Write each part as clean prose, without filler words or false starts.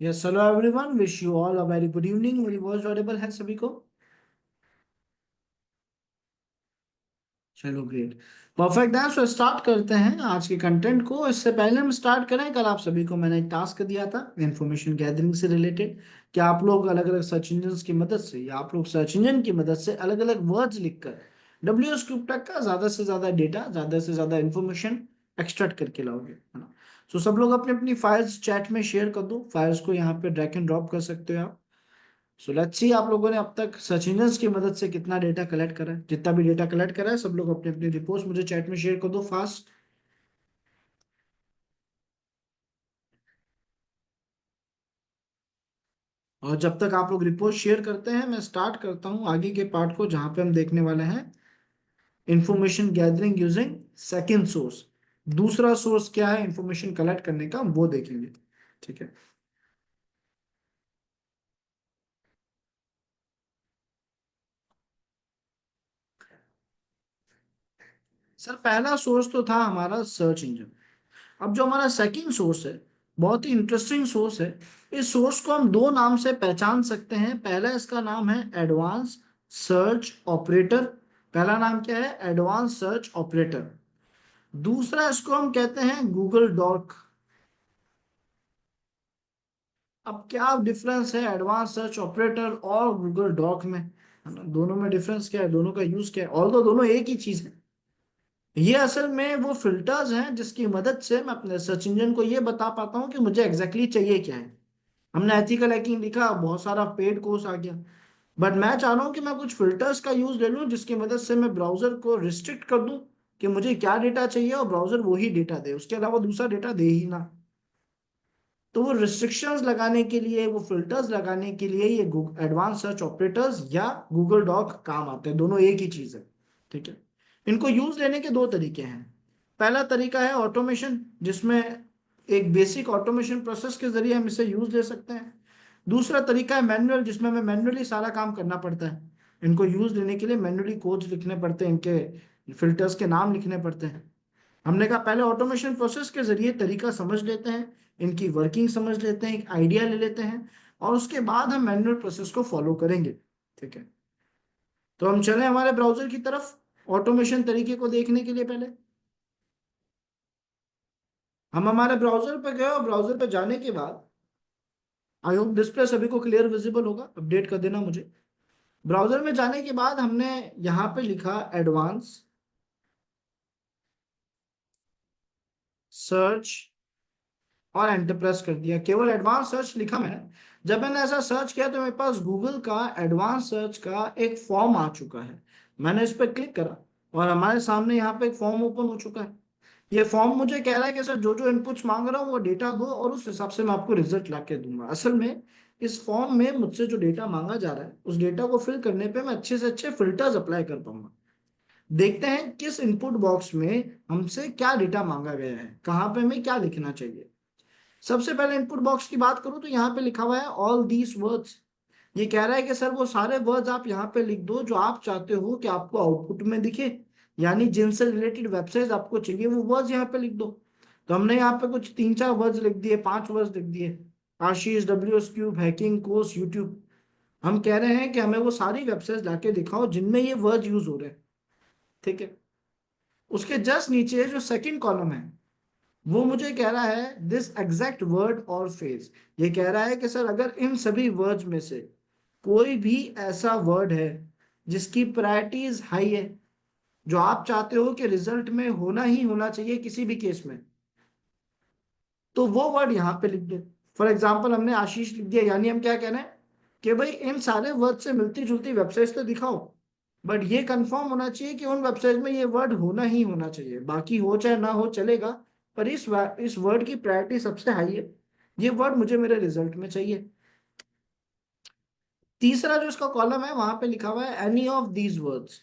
Yes hello everyone, wish you all a very good evening. मेरी voice Audible है सभी को? चलो ग्रेट, परफेक्ट है। सो स्टार्ट करते हैं आज के कंटेंट को। इससे पहले हम स्टार्ट करें, कल आप सभी को मैंने एक टास्क दिया था इंफॉर्मेशन गैदरिंग से रिलेटेड कि आप लोग अलग अलग सर्च इंजन की मदद से या आप लोग सर्च इंजन की मदद से अलग अलग वर्ड्स लिखकर डब्ल्यू एस क्यूब तक का ज्यादा से ज्यादा डेटा, ज्यादा से ज्यादा इंफॉर्मेशन एक्सट्रैक्ट करके लाओगे, है ना? सो सब लोग अपनी अपनी फाइल्स चैट में शेयर कर दो। फाइल्स को यहाँ पे ड्रैग एंड ड्रॉप कर सकते हो आप। सो लेट्स सी आप लोगों ने अब तक सर्च इंजन्स की मदद से कितना डेटा कलेक्ट करा है। जितना भी डेटा कलेक्ट करा है सब लोग अपने अपने रिपोर्ट्स मुझे चैट में शेयर कर दो फास्ट। और जब तक आप लोग रिपोर्ट शेयर करते हैं मैं स्टार्ट करता हूँ आगे के पार्ट को, जहां पे हम देखने वाले हैं information gathering using second source. दूसरा सोर्स क्या है इंफॉर्मेशन कलेक्ट करने का, वो देखेंगे। ठीक है सर, पहला सोर्स तो था हमारा सर्च इंजन। अब जो हमारा सेकंड सोर्स है, बहुत ही इंटरेस्टिंग सोर्स है। इस सोर्स को हम दो नाम से पहचान सकते हैं। पहला इसका नाम है एडवांस सर्च ऑपरेटर। पहला नाम क्या है? Advance search operator. दूसरा इसको हम कहते हैं गूगल डॉक। अब क्या डिफरेंस है एडवांस सर्च ऑपरेटर और गूगल डॉक में, है ना? दोनों में डिफरेंस क्या है, दोनों का यूज क्या है? ऑल दोनों एक ही चीज है। ये असल में वो फिल्टर्स हैं जिसकी मदद से मैं अपने सर्च इंजन को ये बता पाता हूँ कि मुझे एग्जैक्टली exactly चाहिए क्या है। हमने एथिकल हैकिंग लिखा, बहुत सारा पेड कोर्स आ गया, बट मैं चाह रहा हूँ कि मैं कुछ फिल्टर्स का यूज ले लूँ जिसकी मदद से मैं ब्राउजर को रिस्ट्रिक्ट कर दूं कि मुझे क्या डेटा चाहिए और ब्राउजर वही डेटा दे, उसके अलावा दूसरा डेटा दे ही ना। तो वो रिस्ट्रिक्शंस लगाने के लिए, वो फिल्टर्स लगाने के लिए ये एडवांस सर्च ऑपरेटर्स या गूगल डॉक काम आते हैं। दोनों एक ही चीज है। ठीक है, इनको यूज लेने के दो तरीके हैं। पहला तरीका है ऑटोमेशन, जिसमें एक बेसिक ऑटोमेशन प्रोसेस के जरिए हम इसे यूज ले सकते हैं। दूसरा तरीका है मैनुअल, जिसमें हमें मैनुअली सारा काम करना पड़ता है। इनको यूज लेने के लिए मैनुअली कोड्स लिखने पड़ते हैं, इनके फिल्टर्स के नाम लिखने पड़ते हैं। हमने कहा पहले ऑटोमेशन प्रोसेस के जरिए तरीका समझ लेते हैं, इनकी वर्किंग समझ लेते हैं, एक आइडिया ले लेते हैं, और उसके बाद हम मैनुअल प्रोसेस को फॉलो करेंगे। ठीक है, तो हम चले हमारे ब्राउजर की तरफ ऑटोमेशन तरीके को देखने के लिए। पहले हम हमारे ब्राउजर पर गए और ब्राउजर पर जाने के बाद आई होप डिस्प्ले सभी को क्लियर विजिबल होगा, अपडेट कर देना मुझे। ब्राउजर में जाने के बाद हमने यहाँ पे लिखा एडवांस सर्च और एंटर प्रेस कर दिया। केवल एडवांस सर्च लिखा मैंने। जब मैंने ऐसा सर्च किया तो मेरे पास गूगल का एडवांस सर्च का एक फॉर्म आ चुका है। मैंने इस पर क्लिक करा और हमारे सामने यहाँ पे एक फॉर्म ओपन हो चुका है। ये फॉर्म मुझे कह रहा है कि सर जो जो इनपुट्स मांग रहा हूँ वो डेटा दो और उस हिसाब से मैं आपको रिजल्ट ला के दूंगा। असल में इस फॉर्म में मुझसे जो डेटा मांगा जा रहा है उस डेटा को फिल करने पे मैं अच्छे से अच्छे फिल्टर्स अप्लाई कर पाऊंगा। देखते हैं किस इनपुट बॉक्स में हमसे क्या डेटा मांगा गया है, कहाँ पे हमें क्या लिखना चाहिए। सबसे पहले इनपुट बॉक्स की बात करूं तो यहाँ पे लिखा हुआ है ऑल दीज वर्ड्स। ये कह रहा है कि सर वो सारे वर्ड्स आप यहाँ पे लिख दो जो आप चाहते हो कि आपको आउटपुट में दिखे, यानी जिनसे रिलेटेड वेबसाइट आपको चाहिए वो वर्ड्स यहाँ पे लिख दो। तो हमने यहाँ पे कुछ तीन चार वर्ड्स लिख दिए, पांच वर्ड्स लिख दिए। Ashish, W S cube, hacking course, YouTube. हम कह रहे हैं कि हमें वो सारी वेबसाइट लाके दिखाओ जिनमें ये वर्ड यूज हो रहे हैं। ठीक है, उसके जस्ट नीचे जो सेकंड कॉलम है वो मुझे कह रहा है दिस एग्जैक्ट वर्ड और फ्रेज। ये कह रहा है कि सर अगर इन सभी वर्ड्स में से कोई भी ऐसा वर्ड है जिसकी प्रायोरिटीज हाई है, जो आप चाहते हो कि रिजल्ट में होना ही होना चाहिए किसी भी केस में, तो वो वर्ड यहाँ पे लिख दो। फॉर एग्जाम्पल हमने आशीष लिख दिया, यानी हम क्या कह रहे हैं कि भाई इन सारे वर्ड से मिलती जुलती वेबसाइट्स तो दिखाओ, बट ये कंफर्म होना चाहिए कि उन वेबसाइट में ये वर्ड होना ही होना चाहिए। बाकी हो चाहे ना हो चलेगा, पर इस वर्ड की प्रायोरिटी सबसे हाई है। ये वर्ड मुझे मेरे रिजल्ट में चाहिए। तीसरा जो इसका कॉलम है वहां पे लिखा हुआ है एनी ऑफ दीज वर्ड्स,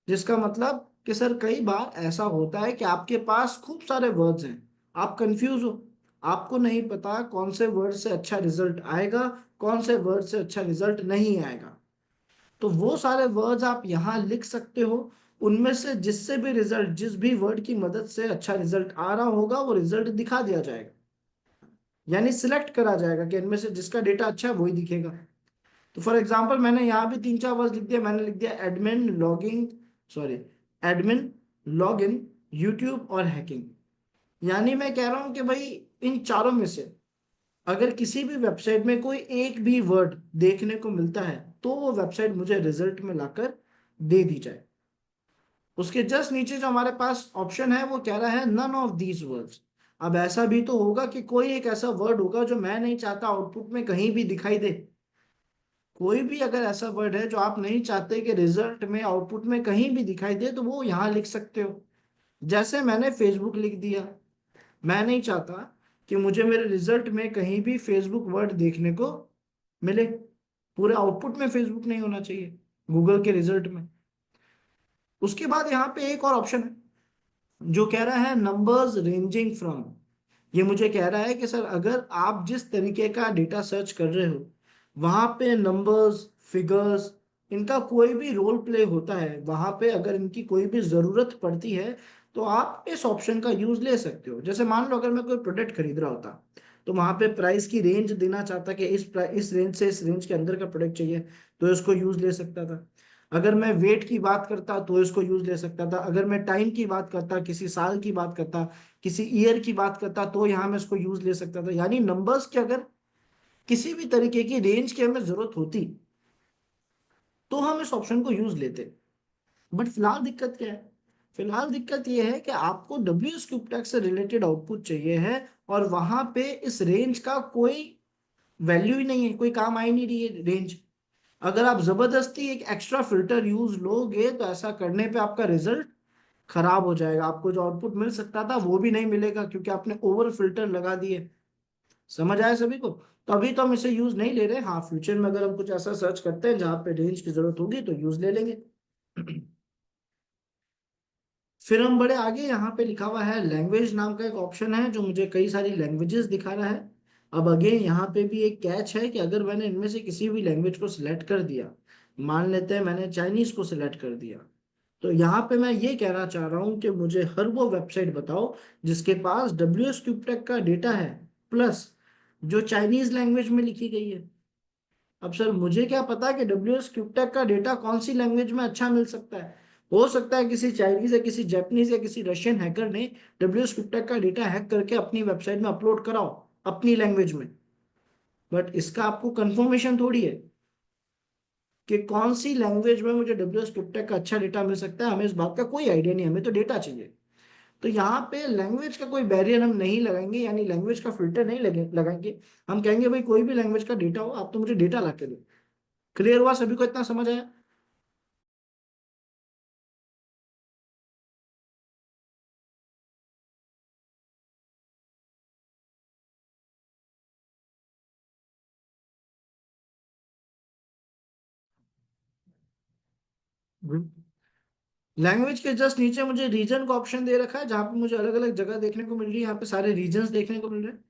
जिसका मतलब कि सर कई बार ऐसा होता है कि आपके पास खूब सारे वर्ड्स हैं, आप कंफ्यूज हो, आपको नहीं पता कौन से वर्ड से अच्छा रिजल्ट आएगा, कौन से वर्ड से अच्छा रिजल्ट नहीं आएगा। तो वो सारे वर्ड्स आप यहाँ लिख सकते हो। उनमें से जिससे भी रिजल्ट, जिस भी वर्ड की मदद से अच्छा रिजल्ट आ रहा होगा वो रिजल्ट दिखा दिया जाएगा। यानी सिलेक्ट करा जाएगा कि इनमें से जिसका डेटा अच्छा है वही दिखेगा। तो फॉर एग्जांपल मैंने यहाँ भी तीन चार वर्ड लिख दिया, मैंने लिख दिया admin logging, sorry, admin, login, YouTube और हैकिंग। यानी मैं कह रहा हूं कि भाई इन चारों में से अगर किसी भी वेबसाइट में कोई एक भी वर्ड देखने को मिलता है तो वो वेबसाइट मुझे रिजल्ट में लाकर दे दी जाए। उसके जस्ट नीचे जो हमारे पास ऑप्शन है वो कह रहा है नन ऑफ दीज वर्ड्स। अब ऐसा भी तो होगा कि कोई एक ऐसा वर्ड होगा जो मैं नहीं चाहता आउटपुट में कहीं भी दिखाई दे। कोई भी अगर ऐसा वर्ड है जो आप नहीं चाहते कि रिजल्ट में आउटपुट में कहीं भी दिखाई दे तो वो यहाँ लिख सकते हो। जैसे मैंने फेसबुक लिख दिया, मैं नहीं चाहता कि मुझे मेरे रिजल्ट में कहीं भी फेसबुक वर्ड देखने को मिले, पूरे आउटपुट में फेसबुक नहीं होना चाहिए गूगल के रिजल्ट में। उसके बाद यहाँ पे एक और ऑप्शन है जो कह रहा है नंबर्स रेंजिंग फ्रॉम। ये मुझे कह रहा है कि सर अगर आप जिस तरीके का डेटा सर्च कर रहे हो वहां पे नंबर्स, फिगर्स, इनका कोई भी रोल प्ले होता है, वहां पे अगर इनकी कोई भी जरूरत पड़ती है तो आप इस ऑप्शन का यूज ले सकते हो। जैसे मान लो अगर मैं कोई प्रोडक्ट खरीद रहा होता तो वहां पे प्राइस की रेंज देना चाहता कि इस रेंज से इस रेंज के अंदर का प्रोडक्ट चाहिए तो इसको यूज ले सकता था। अगर मैं वेट की बात करता तो इसको यूज ले सकता था। अगर मैं टाइम की बात करता, किसी साल की बात करता, किसी ईयर की बात करता तो यहाँ मैं इसको यूज ले सकता था। यानी नंबर्स के अगर किसी भी तरीके की रेंज की हमें जरूरत होती तो हम इस ऑप्शन को यूज लेते। बट फिलहाल दिक्कत क्या है? फिलहाल दिक्कत यह है कि आपको डब्ल्यू एस क्यूब टैग से रिलेटेड आउटपुट चाहिए है और वहां पे इस रेंज का कोई वैल्यू ही नहीं है, कोई काम आ ही नहीं रही है रेंज। अगर आप जबरदस्ती एक एक्स्ट्रा फिल्टर यूज लोगे तो ऐसा करने पे आपका रिजल्ट खराब हो जाएगा। आपको जो आउटपुट मिल सकता था वो भी नहीं मिलेगा क्योंकि आपने ओवर फिल्टर लगा दिए। समझ आया सभी को? तो अभी तो हम इसे यूज नहीं ले रहे, हाँ फ्यूचर में अगर हम कुछ ऐसा सर्च करते हैं जहां पे रेंज की जरूरत होगी तो यूज ले लेंगे। फिर हम बड़े आगे, यहाँ पे लिखा हुआ है लैंग्वेज नाम का एक ऑप्शन है जो मुझे कई सारी लैंग्वेजेस दिखा रहा है। अब अगेन यहाँ पे भी एक कैच है कि अगर मैंने इनमें से किसी भी लैंग्वेज को सिलेक्ट कर दिया, मान लेते हैं मैंने चाइनीज को सिलेक्ट कर दिया, तो यहाँ पे मैं ये कहना चाह रहा हूँ कि मुझे हर वो वेबसाइट बताओ जिसके पास डब्ल्यू एस क्यूबटेक का डेटा है प्लस जो चाइनीज लैंग्वेज में लिखी गई है। अब सर मुझे क्या पता कि डब्ल्यू एस क्यूबटेक का डेटा कौन सी लैंग्वेज में अच्छा मिल सकता है? हो सकता है किसी चाइनीज या किसी जापानीज या किसी रशियन हैकर ने डब्ल्यू एस क्यूबटेक का डेटा हैक करके अपनी वेबसाइट में अपलोड कराओ अपनी लैंग्वेज में। बट इसका आपको कंफर्मेशन थोड़ी है कि कौन सी लैंग्वेज में मुझे डब्ल्यू एस क्यूबटेक का अच्छा डेटा मिल सकता है। हमें इस बात का कोई आइडिया नहीं, हमें तो डेटा चाहिए। तो यहाँ पे लैंग्वेज का कोई बैरियर हम नहीं लगाएंगे, यानी लैंग्वेज का फिल्टर नहीं लगाएंगे। हम कहेंगे भाई कोई भी लैंग्वेज का डेटा हो आप तो मुझे डेटा ला के दो। क्लियर हुआ सभी को? इतना समझ आया? लैंग्वेज के जस्ट नीचे मुझे रीजन का ऑप्शन दे रखा है जहां पे मुझे अलग अलग जगह देखने को मिल रही है। यहाँ पे सारे रीजन्स देखने को मिल रहे हैं।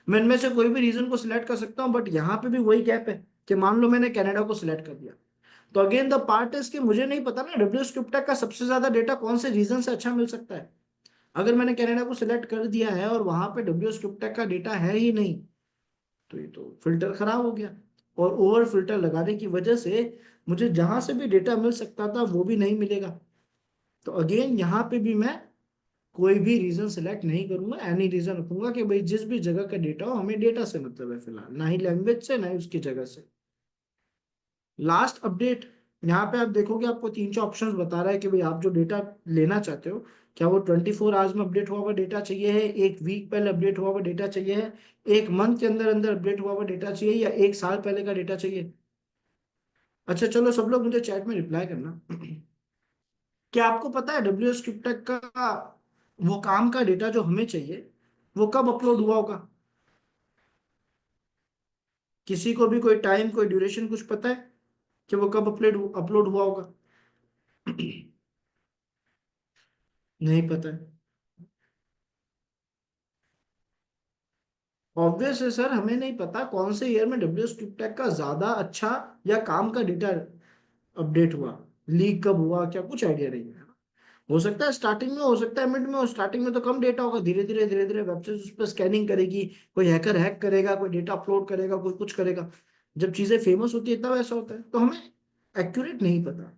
मैं इनमें से कोई भी रीजन को सिलेक्ट कर सकता हूँ, बट यहाँ पे भी वही गैप है कि मान लो मैंने कनाडा को सिलेक्ट कर दिया तो अगेन द पार्ट इज कि मुझे नहीं पता ना डब्ल्यू स्क्रिप्ट का सबसे ज्यादा डेटा कौन से रीजन से अच्छा मिल सकता है। अगर मैंने कनाडा को सिलेक्ट कर दिया है और वहां पे डब्ल्यू स्क्रिप्ट का डेटा है ही नहीं तो ये तो फिल्टर खराब हो गया। और ओवर फिल्टर लगाने की वजह से मुझे जहां से भी डेटा मिल सकता था वो भी नहीं मिलेगा। तो अगेन यहाँ पे भी मैं कोई भी रीजन सेलेक्ट नहीं करूंगा, एनी रीजन रखूंगा कि भाई जिस भी जगह का डेटा हो हमें डेटा से मतलब है फिलहाल, ना ही लैंग्वेज से ना ही उसकी जगह से। लास्ट अपडेट, यहाँ पे आप देखोगे आपको तीन चार ऑप्शंस बता रहा है कि भाई आप जो डेटा लेना चाहते हो क्या वो 24 आवर्स में अपडेट हुआ हुआ डेटा चाहिए है, एक वीक पहले अपडेट हुआ हुआ डेटा चाहिए है, एक मंथ के अंदर अंदर अपडेट हुआ हुआ डेटा चाहिए, या एक साल पहले का डेटा चाहिए। अच्छा चलो सब लोग मुझे चैट में रिप्लाई करना। क्या आपको पता है डब्ल्यू एस का वो काम का डेटा जो हमें चाहिए वो कब अपलोड हुआ होगा? किसी को भी कोई टाइम कोई ड्यूरेशन कुछ पता है कि वो कब अपलोड हुआ होगा? नहीं पता है। ऑब्वियस है सर, हमें नहीं पता कौन से ईयर में डब्ल्यू एस का ज्यादा अच्छा या काम का डेटा अपडेट हुआ, लीक कब हुआ क्या कुछ आइडिया नहीं है। हो सकता है स्टार्टिंग में, हो सकता है मिड में, और स्टार्टिंग में तो कम डेटा होगा, धीरे धीरे वेबसाइट उस पर स्कैनिंग करेगी, कोई हैकर हैक करेगा, कोई डेटा अपलोड करेगा, कोई कुछ करेगा। जब चीजें फेमस होती है तब ऐसा होता है, तो हमें एक्यूरेट नहीं पता।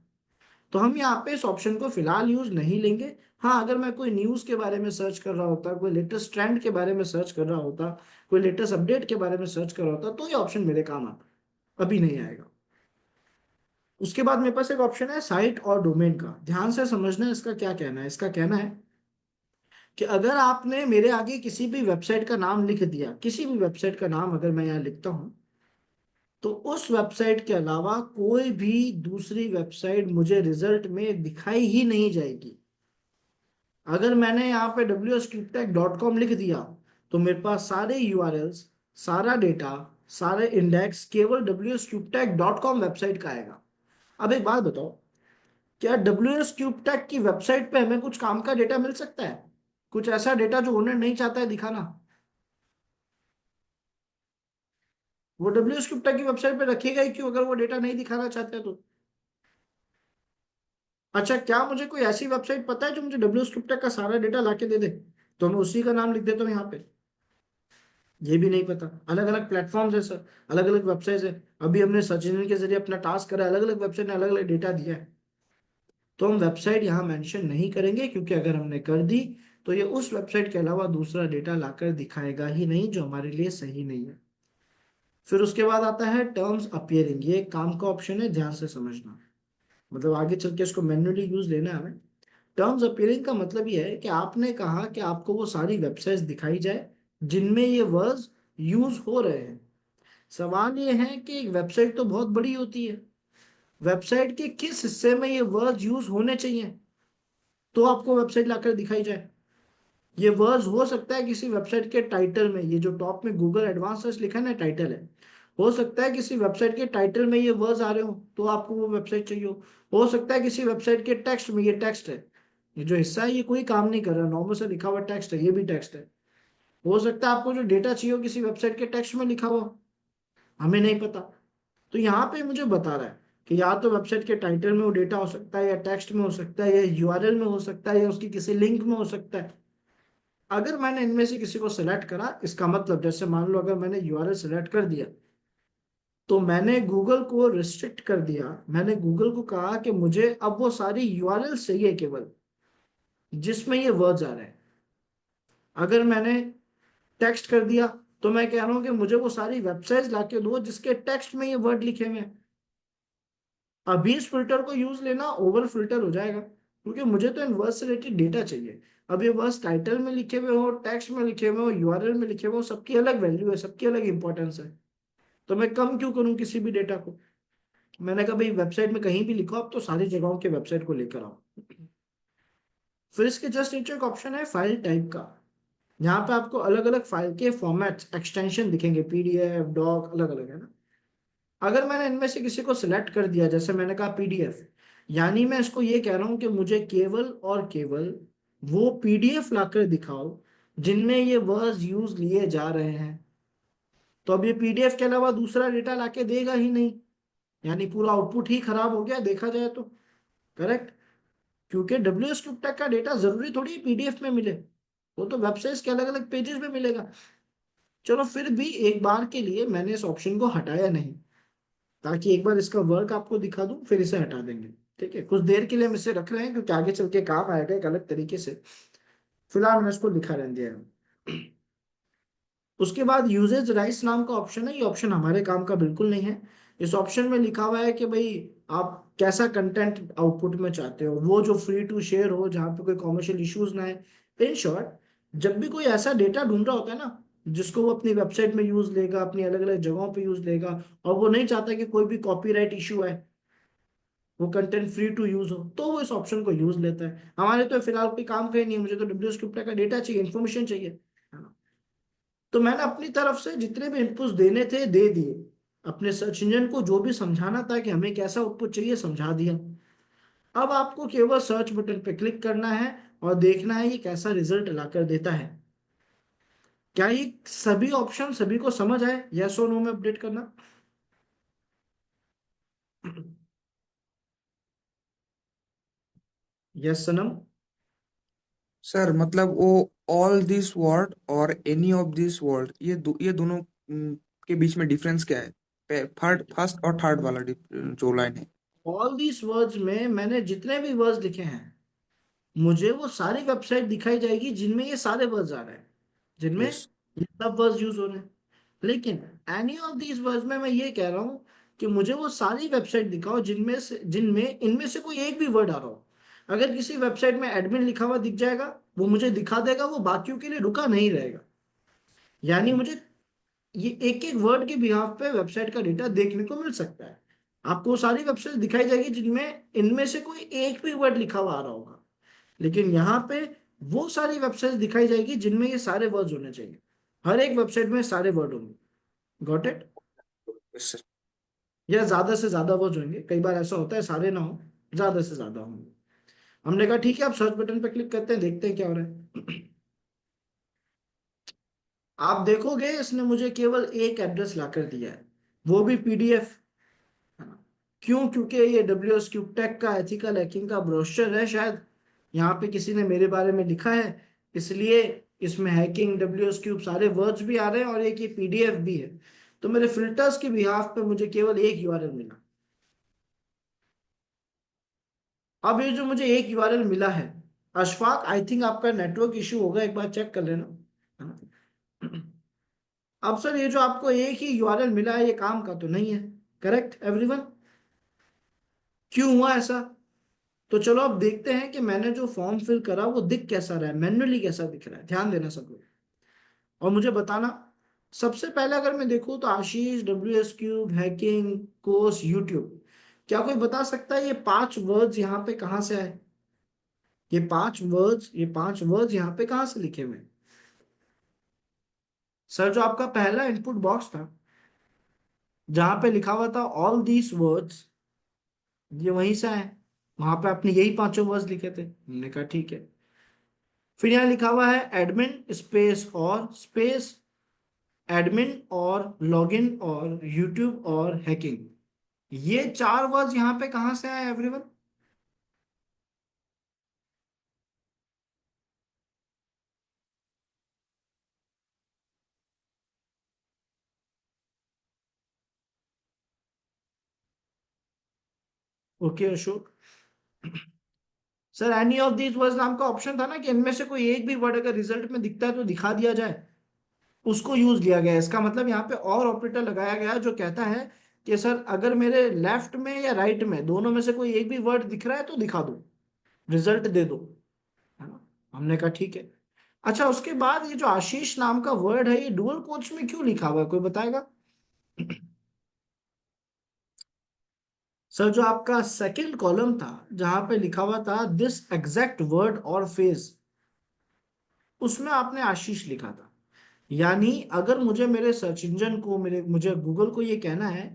तो हम यहाँ पे इस ऑप्शन को फिलहाल यूज नहीं लेंगे। हाँ, अगर मैं कोई न्यूज के बारे में सर्च कर रहा होता, कोई लेटेस्ट ट्रेंड के बारे में सर्च कर रहा होता, कोई लेटेस्ट अपडेट के बारे में सर्च कर रहा होता, तो ये ऑप्शन मेरे काम आता, अभी नहीं आएगा। उसके बाद मेरे पास एक ऑप्शन है साइट और डोमेन का। ध्यान से समझना है इसका क्या कहना है। इसका कहना है कि अगर आपने मेरे आगे किसी भी वेबसाइट का नाम लिख दिया, किसी भी वेबसाइट का नाम अगर मैं यहाँ लिखता हूँ, तो उस वेबसाइट के अलावा कोई भी दूसरी वेबसाइट मुझे रिजल्ट में दिखाई ही नहीं जाएगी। अगर मैंने यहाँ पे wscryptech.com लिख दिया, तो मेरे पास सारे यूआरएल्स, सारा डेटा, सारे इंडेक्स केवल wscryptech.com वेबसाइट का आएगा। अब एक बात बताओ, क्या wscryptech की वेबसाइट पे हमें कुछ काम का डेटा मिल सकता है? कुछ ऐसा डेटा जो ओनर नहीं चाहता है दिखाना? वो wscryptech की वेबसाइट पे रखेगा ही क्यों, अगर वो डेटा नहीं दिखाना चाहते हैं तो? अच्छा, क्या मुझे कोई ऐसी वेबसाइट पता है जो मुझे wscryptech का सारा डेटा लाके दे दे, तो मैं उसी का नाम लिख देता हूँ यहाँ पे? ये भी नहीं पता। अलग अलग प्लेटफॉर्म्स है सर, अलग अलग वेबसाइट है। अभी हमने सर्च इंजन के जरिए अपना टास्क करा, अलग अलग वेबसाइट ने अलग अलग डेटा दिया है। तो हम वेबसाइट यहाँ मेंशन नहीं करेंगे, क्योंकि अगर हमने कर दी तो ये उस वेबसाइट के अलावा दूसरा डेटा लाकर दिखाएगा ही नहीं, जो हमारे लिए सही नहीं है। फिर उसके बाद आता है टर्म्स अपियरिंग। ये एक काम का ऑप्शन है, ध्यान से समझना। मतलब आगे चल के इसको मैन्युअली यूज लेना है हमें। टर्म्स अपियरिंग का मतलब ये है कि आपने कहा कि आपको वो सारी वेबसाइट्स दिखाई जाए जिनमें ये वर्ड्स यूज हो रहे हैं। सवाल ये है कि एक वेबसाइट तो बहुत बड़ी होती है, वेबसाइट के किस हिस्से में ये वर्ड्स यूज होने चाहिए तो आपको वेबसाइट लाकर दिखाई जाए? ये वर्ड्स हो सकता है किसी वेबसाइट के टाइटल में, ये जो टॉप में गूगल एडवांस सर्च लिखा है ना, टाइटल है। हो सकता है किसी वेबसाइट के टाइटल में ये वर्ड्स आ रहे हो तो आपको वो वेबसाइट चाहिए हो सकता है किसी वेबसाइट के टेक्स्ट में, ये टेक्स्ट है, ये जो हिस्सा है ये कोई काम नहीं कर रहा, नॉर्मल से लिखा हुआ टेक्स्ट है, ये भी टेक्स्ट है। हो सकता है आपको जो डेटा चाहिए हो किसी वेबसाइट के टेक्स्ट में लिखा हुआ, हमें नहीं पता। तो यहाँ पे मुझे बता रहा है कि या तो वेबसाइट के टाइटल में वो डेटा हो सकता है, या टेक्स्ट में हो सकता है, या यूआरएल में हो सकता है, या उसकी किसी लिंक में हो सकता है। अगर मैंने इनमें से किसी को सिलेक्ट करा, इसका मतलब जैसे मान लो अगर मैंने यूआरएल सिलेक्ट कर दिया, तो मैंने गूगल को रिस्ट्रिक्ट कर दिया। मैंने गूगल को कहा कि मुझे अब वो सारी यूआरएल चाहिए केवल जिसमें ये वर्ड्स आ रहे हैं। अगर मैंने टेक्स्ट कर दिया, तो मैं कह रहा हूं कि मुझे वो सारी वेबसाइट्स लाके दो जिसके टेक्स्ट में ये वर्ड लिखे हुए हैं। अभी इस फिल्टर को यूज लेना ओवर फिल्टर हो जाएगा, क्योंकि मुझे तो इन वर्ड्स से रिलेटेड डेटा चाहिए। अब ये वर्ड्स टाइटल में लिखे हुए हो, टेक्स्ट में लिखे हुए हो, यूआरएल में लिखे हुए हो, सबकी अलग वैल्यू है, सबकी अलग इंपॉर्टेंस है। तो मैं कम क्यों करूं किसी भी डेटा को? मैंने कहा भाई वेबसाइट में कहीं भी लिखो आप, तो सारी जगहों के वेबसाइट को लेकर आओ। फिर इसके जस्ट नीचे एक ऑप्शन है फाइल टाइप का। यहाँ पे आपको अलग अलग फाइल के फॉर्मेट्स, एक्सटेंशन दिखेंगे, पीडीएफ, डॉक, अलग अलग है ना। अगर मैंने इनमें से किसी को सिलेक्ट कर दिया, जैसे मैंने कहा पीडीएफ, यानी मैं इसको ये कह रहा हूं कि मुझे केवल और केवल वो पीडीएफ लाकर दिखाओ जिनमें ये वर्ड्स यूज लिए जा रहे हैं। तो अब ये पीडीएफ के अलावा दूसरा डेटा लाके देगा ही नहीं, यानी पूरा आउटपुट ही खराब हो गया देखा जाए तो। करेक्ट? क्योंकि डब्ल्यू एस क्यूब टेक का डेटा जरूरी थोड़ी पीडीएफ में मिले, वो तो वेबसाइट्स के अलग अलग पेजेस में मिलेगा। चलो फिर भी एक बार के लिए मैंने इस ऑप्शन को हटाया नहीं, ताकि एक बार इसका वर्क आपको दिखा दूं, फिर इसे हटा देंगे। ठीक है, कुछ देर के लिए हम इसे रख रहे हैं क्योंकि आगे चल के काम आएगा एक अलग तरीके से। फिलहाल मैंने इसको लिखा रहने दिया है। उसके बाद यूजेज राइट्स नाम का ऑप्शन है। ये ऑप्शन हमारे काम का बिल्कुल नहीं है। इस ऑप्शन में लिखा हुआ है कि भाई आप कैसा कंटेंट आउटपुट में चाहते हो, वो जो फ्री टू शेयर हो, जहाँ पे कोई कॉमर्शियल इश्यूज ना है। इन शॉर्ट, जब भी कोई ऐसा डेटा ढूंढ रहा होता है ना जिसको वो अपनी वेबसाइट में यूज लेगा, अपनी अलग अलग जगहों पे यूज लेगा, और वो नहीं चाहता कि कोई भी कॉपीराइट इशू है, वो कंटेंट फ्री टू यूज हो, तो वो इस ऑप्शन को यूज लेता है। हमारे तो फिलहाल कोई काम का ही नहीं है, मुझे तो डब्ल्यू स्क्रिप्ट का डेटा चाहिए, इन्फॉर्मेशन चाहिए, है ना। तो मैंने अपनी तरफ से जितने भी इनपुट्स देने थे दे दिए। अपने सर्च इंजन को जो भी समझाना था कि हमें कैसा आउटपुट चाहिए समझा दिया। अब आपको केवल सर्च बटन पे क्लिक करना है और देखना है ये कैसा रिजल्ट लाकर देता है। क्या ये सभी ऑप्शन सभी को समझ आए? यस और नो में अपडेट करना। यस सनम। सर मतलब वो ऑल दिस वर्ड और एनी ऑफ दिस वर्ड, ये दोनों के बीच में डिफरेंस क्या है? थर्ड, फर्स्ट और थर्ड वाला जो लाइन है। ऑल दीज वर्ड्स में मैंने जितने भी वर्ड्स लिखे हैं, मुझे वो सारी वेबसाइट दिखाई जाएगी जिनमें ये सारे वर्ड्स आ रहे हैं, जिनमें यस। ये सब वर्ड्स यूज हो रहे हैं। लेकिन एनी ऑफ दीज वर्ड्स में मैं ये कह रहा हूँ कि मुझे वो सारी वेबसाइट दिखाओ जिनमें इनमें से कोई एक भी वर्ड आ रहा हो। अगर किसी वेबसाइट में एडमिन लिखा हुआ दिख जाएगा, वो मुझे दिखा देगा, वो बाकियों के लिए रुका नहीं रहेगा। यानी मुझे ये एक एक वर्ड के बिहाफ पे वेबसाइट का डेटा देखने को मिल सकता है। आपको वो सारी वेबसाइट दिखाई जाएगी जिनमें इनमें से कोई एक भी वर्ड लिखा हुआ आ रहा होगा। लेकिन यहाँ पे वो सारी वेबसाइट दिखाई जाएगी जिनमें ये सारे वर्ड्स होने चाहिए। हर एक वेबसाइट में सारे वर्ड होंगे। Got it? Yes sir. या ज्यादा से ज्यादा वर्ड्स होंगे, कई बार ऐसा होता है सारे ना हो, ज्यादा से ज्यादा होंगे। हमने कहा ठीक है, आप सर्च बटन पे क्लिक करते हैं, देखते हैं क्या हो रहा है। आप देखोगे इसने मुझे केवल एक एड्रेस लाकर दिया है, वो भी पीडीएफ। क्यों? क्योंकि ये डब्ल्यू एस क्यूब टेक का एथिकल हैकिंग का ब्रोशर है शायद। यहाँ पे किसी ने मेरे बारे में लिखा है, इसलिए इसमें हैकिंग, डब्ल्यू एस क्यूब, सारे वर्ड्स भी आ रहे हैं और एक ये पीडीएफ भी है। तो मेरे फिल्टर्स के बिहाफ पे मुझे केवल एक यूआरएल मिला। अब ये जो मुझे एक यूआरएल मिला है, अशफाक, आई थिंक आपका नेटवर्क इशू होगा, एक बार चेक कर लेना, है ना? अब सर, ये जो आपको एक ही यूआरएल मिला है, ये काम का तो नहीं है। Correct everyone? क्यों हुआ ऐसा? तो चलो अब देखते हैं कि मैंने जो फॉर्म फिल करा वो दिख कैसा रहा है, मैन्युअली कैसा दिख रहा है। ध्यान देना सब लोग और मुझे बताना। सबसे पहले अगर मैं देखूं तो Ashish, W S cube, hacking course, YouTube. क्या कोई बता सकता है ये पांच वर्ड्स यहाँ पे कहाँ से आए? ये पांच वर्ड्स यहाँ पे कहाँ से लिखे हुए हैं? सर, जो आपका पहला इनपुट बॉक्स था जहां पे लिखा हुआ था ऑल दीस वर्ड्स, ये वहीं से आए। वहां पे आपने यही पांचों वर्ड्स लिखे थे, हमने कहा ठीक है। फिर यहाँ लिखा हुआ है एडमिन स्पेस और स्पेस, एडमिन और लॉगिन और यूट्यूब और हैकिंग। ये चार वर्ड्स यहाँ पे कहाँ से आए everyone? Okay Ashok. Sir, any of these words नाम का ऑप्शन था ना, कि इनमें से कोई एक भी वर्ड अगर रिजल्ट में दिखता है तो दिखा दिया जाए, उसको यूज लिया गया है। इसका मतलब यहाँ पे और ऑपरेटर लगाया गया है जो कहता है कि सर, अगर मेरे लेफ्ट में या राइट में दोनों में से कोई एक भी वर्ड दिख रहा है तो दिखा दो, रिजल्ट दे दो, है ना? हमने कहा ठीक है। अच्छा, उसके बाद ये जो आशीष नाम का वर्ड है, ये डुअल कोट्स में क्यों लिखा हुआ है, कोई बताएगा? सर, जो आपका सेकंड कॉलम था जहां पे लिखा हुआ था दिस एग्जैक्ट वर्ड और फेज, उसमें आपने आशीष लिखा था। यानी अगर मुझे मेरे सर्च इंजन को, मेरे मुझे गूगल को ये कहना है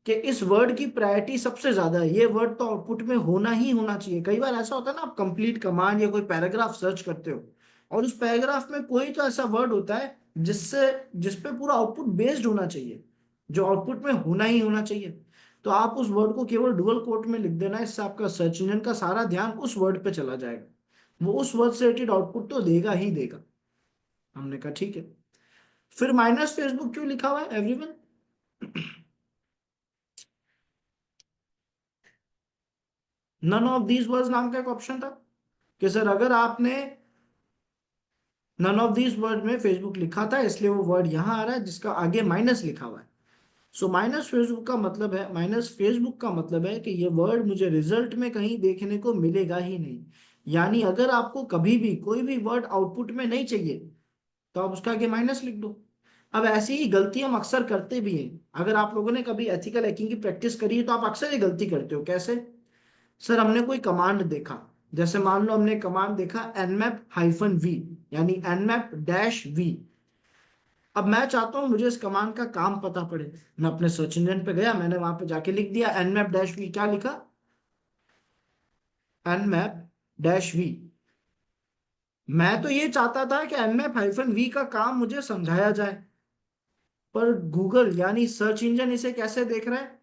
कि इस वर्ड की प्रायोरिटी सबसे ज्यादा है, ये वर्ड तो आउटपुट में होना ही होना चाहिए। कई बार ऐसा होता है ना, आप कंप्लीट कमांड या कोई पैराग्राफ सर्च करते हो और उस पैराग्राफ में कोई तो ऐसा वर्ड होता है जिस पे पूरा आउटपुट बेस्ड होना चाहिए, जो आउटपुट में होना ही होना चाहिए। तो आप उस वर्ड को केवल डुअल कोट में लिख देना, इससे आपका सर्च इंजन का सारा ध्यान उस वर्ड पे चला जाएगा, वो उस वर्ड से रिलेटेड आउटपुट तो देगा ही देगा। हमने कहा ठीक है। फिर माइनस फेसबुक क्यों लिखा हुआ है everyone? None of these words नाम का एक ऑप्शन था कि सर, अगर आपने नन ऑफ दीज वर्ड में फेसबुक लिखा था, इसलिए वो वर्ड यहां आ रहा है जिसका आगे माइनस लिखा हुआ है। सो माइनस फेसबुक का मतलब है कि ये वर्ड मुझे रिजल्ट में कहीं देखने को मिलेगा ही नहीं। यानी अगर आपको कभी भी कोई भी वर्ड आउटपुट में नहीं चाहिए तो आप उसका आगे माइनस लिख दो। अब ऐसी ही गलती हम अक्सर करते भी हैं। अगर आप लोगों ने कभी एथिकल हैकिंग की प्रैक्टिस करी है तो आप अक्सर ये गलती करते हो। कैसे? सर, हमने कोई कमांड देखा, जैसे मान लो हमने कमांड देखा nmap-v, यानी nmap-v। अब मैं चाहता हूं मुझे इस कमांड का काम पता पड़े। मैं अपने सर्च इंजन पे गया, मैंने वहां पे जाके लिख दिया nmap-v। क्या लिखा? nmap-v। मैं तो ये चाहता था कि nmap-v का काम मुझे समझाया जाए, पर गूगल यानी सर्च इंजन इसे कैसे देख रहा है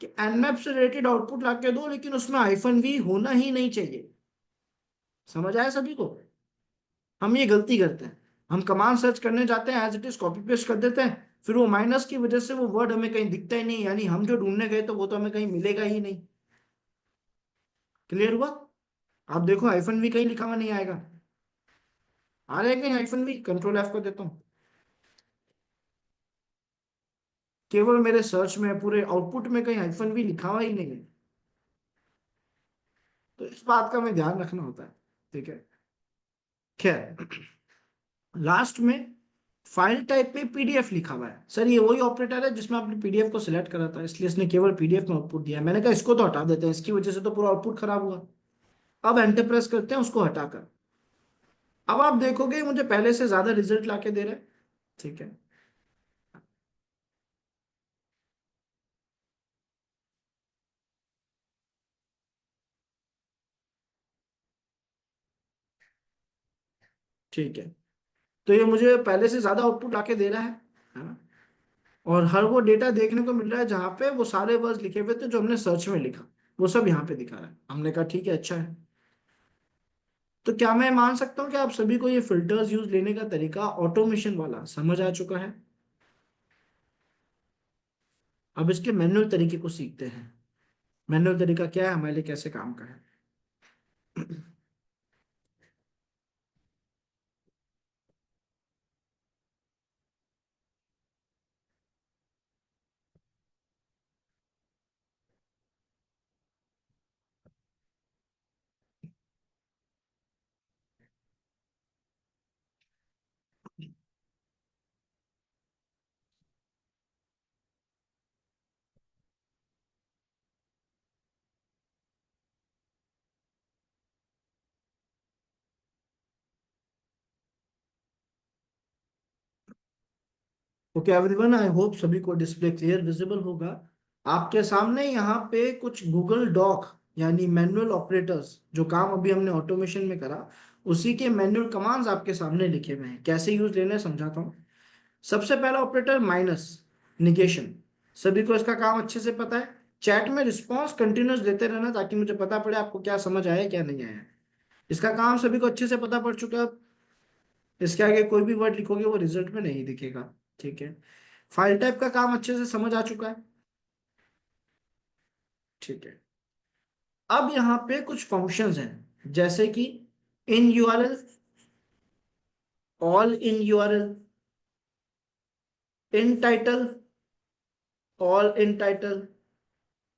कि nmap से रिलेटेड आउटपुट ला के दो, लेकिन उसमें -v होना ही नहीं चाहिए। समझ आया सभी को? हम ये गलती करते हैं, हम कमांड सर्च करने जाते हैं, as it is copy paste कर देते हैं, फिर वो माइनस की वजह से वो वर्ड हमें कहीं दिखता ही नहीं, यानी हम जो ढूंढने गए तो वो तो हमें कहीं मिलेगा ही नहीं। क्लियर हुआ? आप देखो हाइफन भी कहीं लिखा हुआ नहीं आएगा, आ रहा है कहीं हाइफन भी? कंट्रोल एफ को देता हूँ, केवल मेरे सर्च में पूरे आउटपुट में कहीं हाइफन भी लिखा हुआ ही नहीं है। तो इस बात का हमें ध्यान रखना होता है। ठीक है, खैर, लास्ट में फाइल टाइप में पीडीएफ लिखा हुआ है। सर ये वही ऑपरेटर है जिसमें आपने पीडीएफ को सिलेक्ट करा था, इसलिए इसने केवल पीडीएफ में आउटपुट दिया है। मैंने कहा इसको तो हटा देते हैं, इसकी वजह से तो पूरा आउटपुट खराब हुआ। अब एंटर प्रेस करते हैं उसको हटाकर। अब आप देखोगे मुझे पहले से ज्यादा रिजल्ट लाके दे रहा है। ठीक है, ठीक है, तो ये मुझे पहले से ज्यादा आउटपुट लाके दे रहा है ना? और हर वो डेटा देखने को मिल रहा है जहां पे वो सारे वर्ड्स लिखे हुए थे जो हमने सर्च में लिखा, वो सब यहाँ पे दिखा रहा है। हमने कहा ठीक है, अच्छा है। तो क्या मैं मान सकता हूँ कि आप सभी को ये फिल्टर्स यूज लेने का तरीका ऑटोमेशन वाला समझ आ चुका है? अब इसके मैनुअल तरीके को सीखते हैं। मैनुअल तरीका क्या है, हमारे लिए कैसे काम का है? ओके एवरीवन, आई होप सभी को डिस्प्ले क्लियर विजिबल होगा। आपके सामने यहाँ पे कुछ गूगल डॉक यानी मैनुअल ऑपरेटर्स, जो काम अभी हमने ऑटोमेशन में करा, उसी के मैनुअल कमांड्स आपके सामने लिखे हुए हैं। कैसे यूज लेने हैं समझाता हूँ। सबसे पहला ऑपरेटर माइनस, निगेशन। सभी को इसका काम अच्छे से पता है। चैट में रिस्पॉन्स कंटिन्यूस देते रहना ताकि मुझे पता पड़े आपको क्या समझ आया क्या नहीं आया। इसका काम सभी को अच्छे से पता पड़ चुका है। इसके आगे कोई भी वर्ड लिखोगे वो रिजल्ट में नहीं दिखेगा। ठीक है, फाइल टाइप का काम अच्छे से समझ आ चुका है। ठीक है, अब यहाँ पे कुछ फंक्शंस हैं जैसे कि in URL, all in URL, in title, all in title,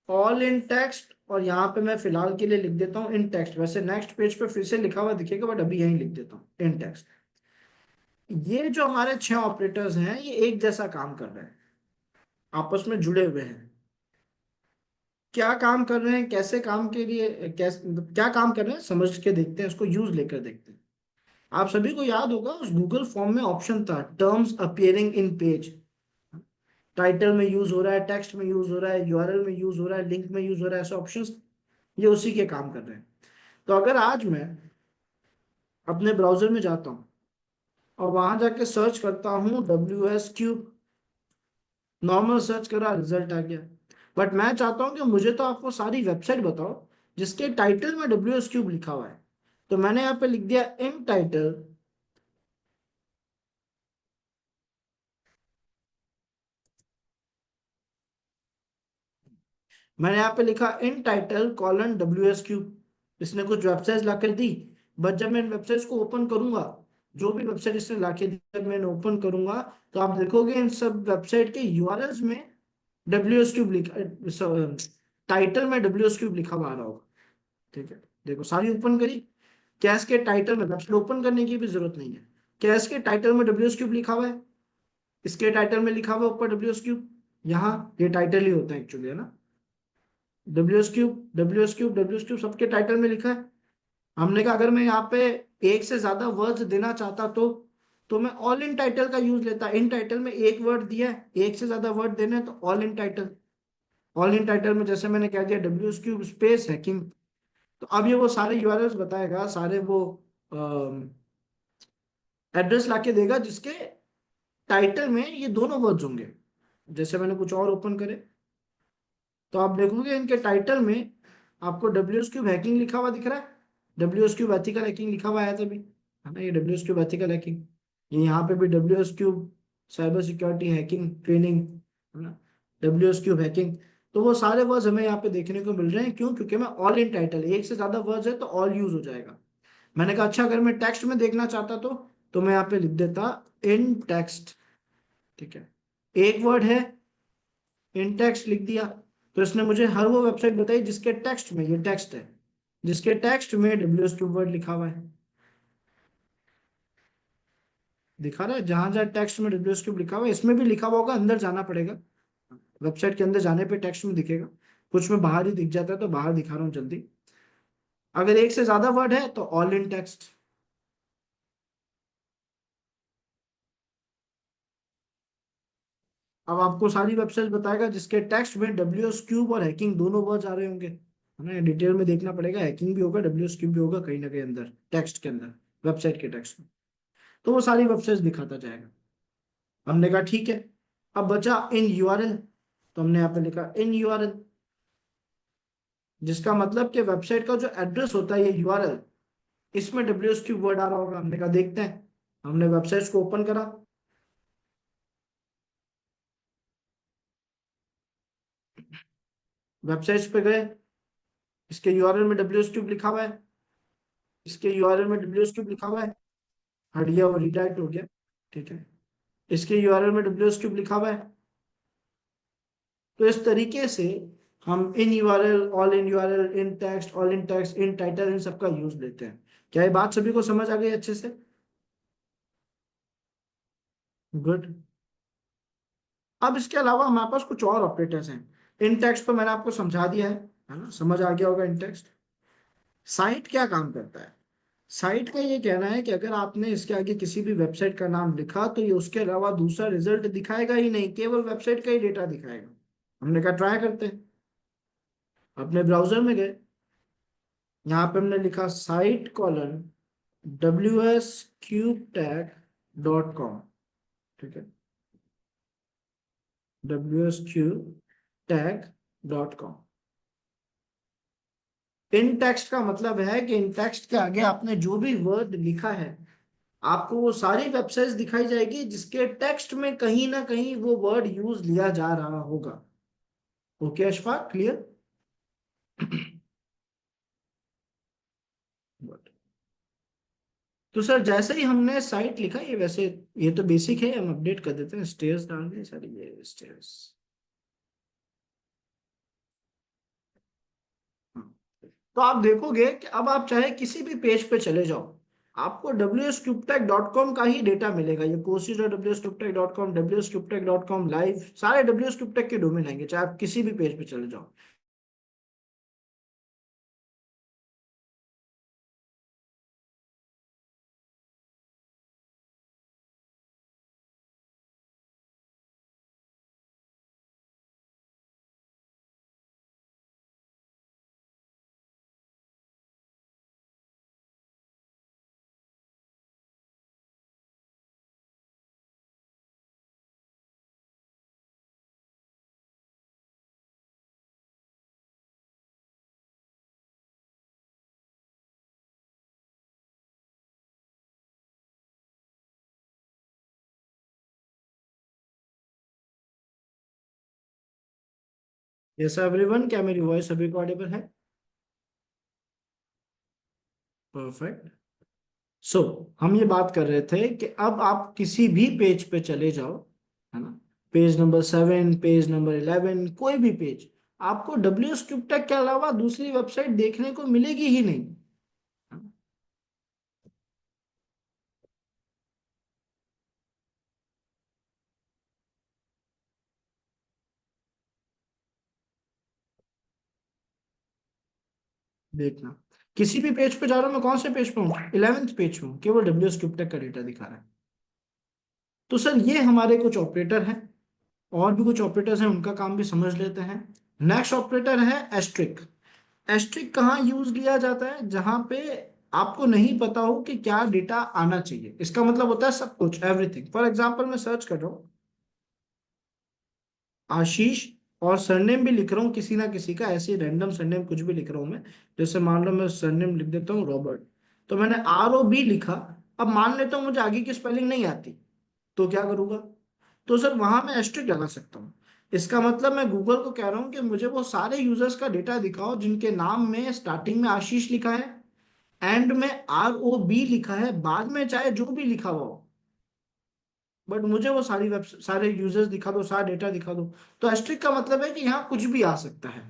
all in text, और यहाँ पे मैं फिलहाल के लिए लिख देता हूँ इन टेक्स्ट। वैसे नेक्स्ट पेज पे फिर से लिखा हुआ दिखेगा बट अभी यहीं लिख देता हूँ इन टेक्स्ट। ये जो हमारे 6 ऑपरेटर्स हैं ये एक जैसा काम कर रहे हैं, आपस में जुड़े हुए हैं। क्या काम कर रहे हैं, कैसे काम के लिए, कैसे क्या काम कर रहे हैं समझ के देखते हैं, इसको यूज लेकर देखते हैं। आप सभी को याद होगा उस गूगल फॉर्म में ऑप्शन था terms appearing in page. Title में यूज हो रहा है, टेक्स्ट में यूज हो रहा है, यूआरएल में यूज हो रहा है, लिंक में यूज हो रहा है, ऐसे ऑप्शंस ये उसी के काम कर रहे हैं। तो अगर आज मैं अपने ब्राउजर में जाता हूँ और वहां जाके सर्च करता हूँ WS क्यूब, नॉर्मल सर्च करा, रिजल्ट आ गया। बट मैं चाहता हूँ कि मुझे तो आप वो सारी वेबसाइट बताओ जिसके टाइटल में WS क्यूब लिखा हुआ है। तो मैंने यहाँ पे लिख दिया इन टाइटल, मैंने यहाँ पे लिखा इन टाइटल कॉलन WS क्यूब। इसने कुछ वेबसाइट लाकर दी, बट जब मैं इन वेबसाइट्स को ओपन करूंगा, जो भी वेबसाइट इसने लाके दी जब मैं ओपन करूंगा, तो आप देखोगे इन सब वेबसाइट के यूआरएल्स में WS क्यूब लिखा, टाइटल में WS क्यूब लिखा हुआ आ रहा होगा। ठीक है, देखो सारी ओपन करी, क्या इसके टाइटल में, वेबसाइट ओपन करने की भी जरूरत नहीं है, क्या इसके टाइटल में WS क्यूब लिखा हुआ है? इसके टाइटल में लिखा हुआ है ऊपर WS क्यूब, यहाँ ये टाइटल ही होता है एक्चुअली, है ना? WS क्यूब सबके टाइटल में लिखा है। हमने कहा अगर मैं यहाँ पे एक से ज्यादा वर्ड्स देना चाहता तो मैं ऑल इन टाइटल का यूज लेता। इन टाइटल में एक वर्ड दिया है, एक से ज्यादा वर्ड देने हैं तो all in title. All in title में जैसे मैंने कह दिया WS क्यूब स्पेस हैकिंग, तो अब ये वो सारे यूआरएल्स बताएगा, सारे वो एड्रेस लाके देगा जिसके टाइटल में ये दोनों वर्ड्स होंगे। जैसे मैंने कुछ और ओपन करे तो आप देखोगे इनके टाइटल में आपको WS क्यूब हैकिंग लिखा हुआ दिख रहा है, WS क्यूब एथिकल हैकिंग लिखा हुआ है तभी। है ना, ये W S cube ethical hacking, ये यहाँ पे भी W S cube cyber security hacking training, है ना, डब्ल्यू एस क्यूब हैकिंग। तो वो सारे वर्ड्स हमें यहाँ पे देखने को मिल रहे हैं, क्यों? क्योंकि मैं ऑल इन टाइटल, एक से ज्यादा वर्ड्स है तो ऑल यूज हो जाएगा। मैंने कहा अच्छा, अगर मैं टेक्स्ट में देखना चाहता तो मैं यहाँ पे लिख देता इन टेक्स्ट, ठीक है, एक वर्ड है, इन टेक्स्ट लिख दिया, तो इसने मुझे हर वो वेबसाइट बताई जिसके टेक्स्ट में, ये टेक्स्ट है, जिसके टेक्स्ट में डब्ल्यू एस क्यूब वर्ड लिखा हुआ है। दिखा रहा है, जहां जहां टेक्स्ट में डब्ल्यू एस क्यूब लिखा हुआ है, इसमें भी लिखा हुआ होगा, अंदर जाना पड़ेगा, वेबसाइट के अंदर जाने पे टेक्स्ट में दिखेगा। कुछ में बाहर ही दिख जाता है, तो बाहर दिखा रहा हूँ जल्दी। अगर एक से ज्यादा वर्ड है तो ऑल इन टेक्स्ट। अब आपको सारी वेबसाइट बताएगा जिसके टेक्स्ट में डब्ल्यू एस क्यूब और हैकिंग दोनों वर्ड्स आ रहे होंगे, है ना, डिटेल में देखना पड़ेगा, हैकिंग भी होगा, डब्ल्यू एस क्यूब भी होगा कहीं ना कहीं अंदर टेक्स्ट के अंदर, वेबसाइट के टेक्स्ट में। तो वो सारी वेबसाइट दिखाता जाएगा। हमने कहा ठीक है। अब बचा इन यूआरएल, तो हमने यहाँ पे लिखा इन यूआरएल, जिसका मतलब कि वेबसाइट का जो एड्रेस होता है, ये यूआरएल, इसमें डब्ल्यू एस क्यूब वर्ड आ रहा होगा। हमने कहा देखते हैं। हमने वेबसाइट को ओपन करा, वेबसाइट्स पे गए, इसके यूआरएल में डब्ल्यू एस क्यूब लिखा हुआ है, इसके यूआरएल में डब्ल्यू एस क्यूब लिखा हुआ है, हट गया, वो रिडायरेक्ट हो गया, ठीक है। इसके यूआरएल में डब्ल्यू एस क्यूब लिखा हुआ है। तो इस तरीके से हम in URL, all in URL, in text, all in text, in title, इन सबका यूज लेते हैं। क्या ये बात सभी को समझ आ गई अच्छे से? गुड। अब इसके अलावा हमारे पास कुछ और ऑपरेटर्स हैं। इन टेक्स्ट तो मैंने आपको समझा दिया है ना, समझ आ गया होगा इन टेक्स्ट। साइट क्या काम करता है? साइट का ये कहना है कि अगर आपने इसके आगे किसी भी वेबसाइट का नाम लिखा तो ये उसके अलावा दूसरा रिजल्ट दिखाएगा ही नहीं, केवल वेबसाइट का ही डेटा दिखाएगा। हमने कहा ट्राई करते हैं। अपने ब्राउजर में गए, यहाँ पे हमने लिखा साइट कॉलन wscubetag.com, ठीक है, wscubetag.com। इन टेक्स्ट का मतलब है कि इन टेक्स्ट के आगे आपने जो भी वर्ड लिखा है, आपको वो सारी वेबसाइट्स दिखाई जाएगी जिसके टेक्स्ट में कहीं ना कहीं वो वर्ड यूज लिया जा रहा होगा। Okay Ashfaq, clear? तो सर जैसे ही हमने साइट लिखा, ये वैसे ये तो बेसिक है, हम अपडेट कर देते हैं, स्टेयर्स डाल दें, सर ये स्टेयर्स। तो आप देखोगे कि अब आप चाहे किसी भी पेज पे चले जाओ, आपको wscubetech.com का ही डेटा मिलेगा। ये courses.wscubetech.com, wscubetech.com लाइव, सारे wscubetech के डोमेन आएंगे, चाहे आप किसी भी पेज पे चले जाओ। यस एवरीवन, क्या मेरी वॉइस सभी को ऑडिबल है? परफेक्ट। सो हम ये बात कर रहे थे कि अब आप किसी भी पेज पे चले जाओ, है ना, पेज नंबर 7, पेज नंबर 11, कोई भी पेज, आपको wscubetech के अलावा दूसरी वेबसाइट देखने को मिलेगी ही नहीं। देखना, किसी भी पेज पे जा रहा हूं, मैं कौन से पेज पे हूँ? 11th पेज पे हूँ, केवल wscubetech का डेटा दिखा रहा है। तो सर ये हमारे कुछ ऑपरेटर हैं, और भी कुछ ऑपरेटर्स हैं, उनका काम भी समझ लेते हैं। नेक्स्ट ऑपरेटर है एस्ट्रिक। एस्ट्रिक कहाँ यूज किया जाता है? जहां पे आपको नहीं पता हो कि क्या डेटा आना चाहिए। इसका मतलब होता है सब कुछ, एवरीथिंग। फॉर एग्जाम्पल मैं सर्च कर रहा हूँ आशीष, और सरनेम भी लिख रहा हूँ किसी ना किसी का, ऐसे रैंडम सरनेम कुछ भी लिख रहा हूँ मैं। जैसे मान लो मैं सरनेम लिख देता हूँ रॉबर्ट, तो मैंने ROB लिखा, अब मान लेता हूँ मुझे आगे की स्पेलिंग नहीं आती, तो क्या करूंगा? तो सर वहां मैं एस्ट्रिक लगा सकता हूँ। इसका मतलब मैं गूगल को कह रहा हूँ कि मुझे वो सारे यूजर्स का डेटा दिखाओ जिनके नाम में स्टार्टिंग में आशीष लिखा है, एंड में ROB लिखा है, बाद में चाहे जो भी लिखा हुआ हो, बट मुझे वो सारे यूजर्स दिखा दो, सारा डेटा दिखा दो। तो एस्ट्रिक का मतलब है कि यहाँ कुछ भी आ सकता है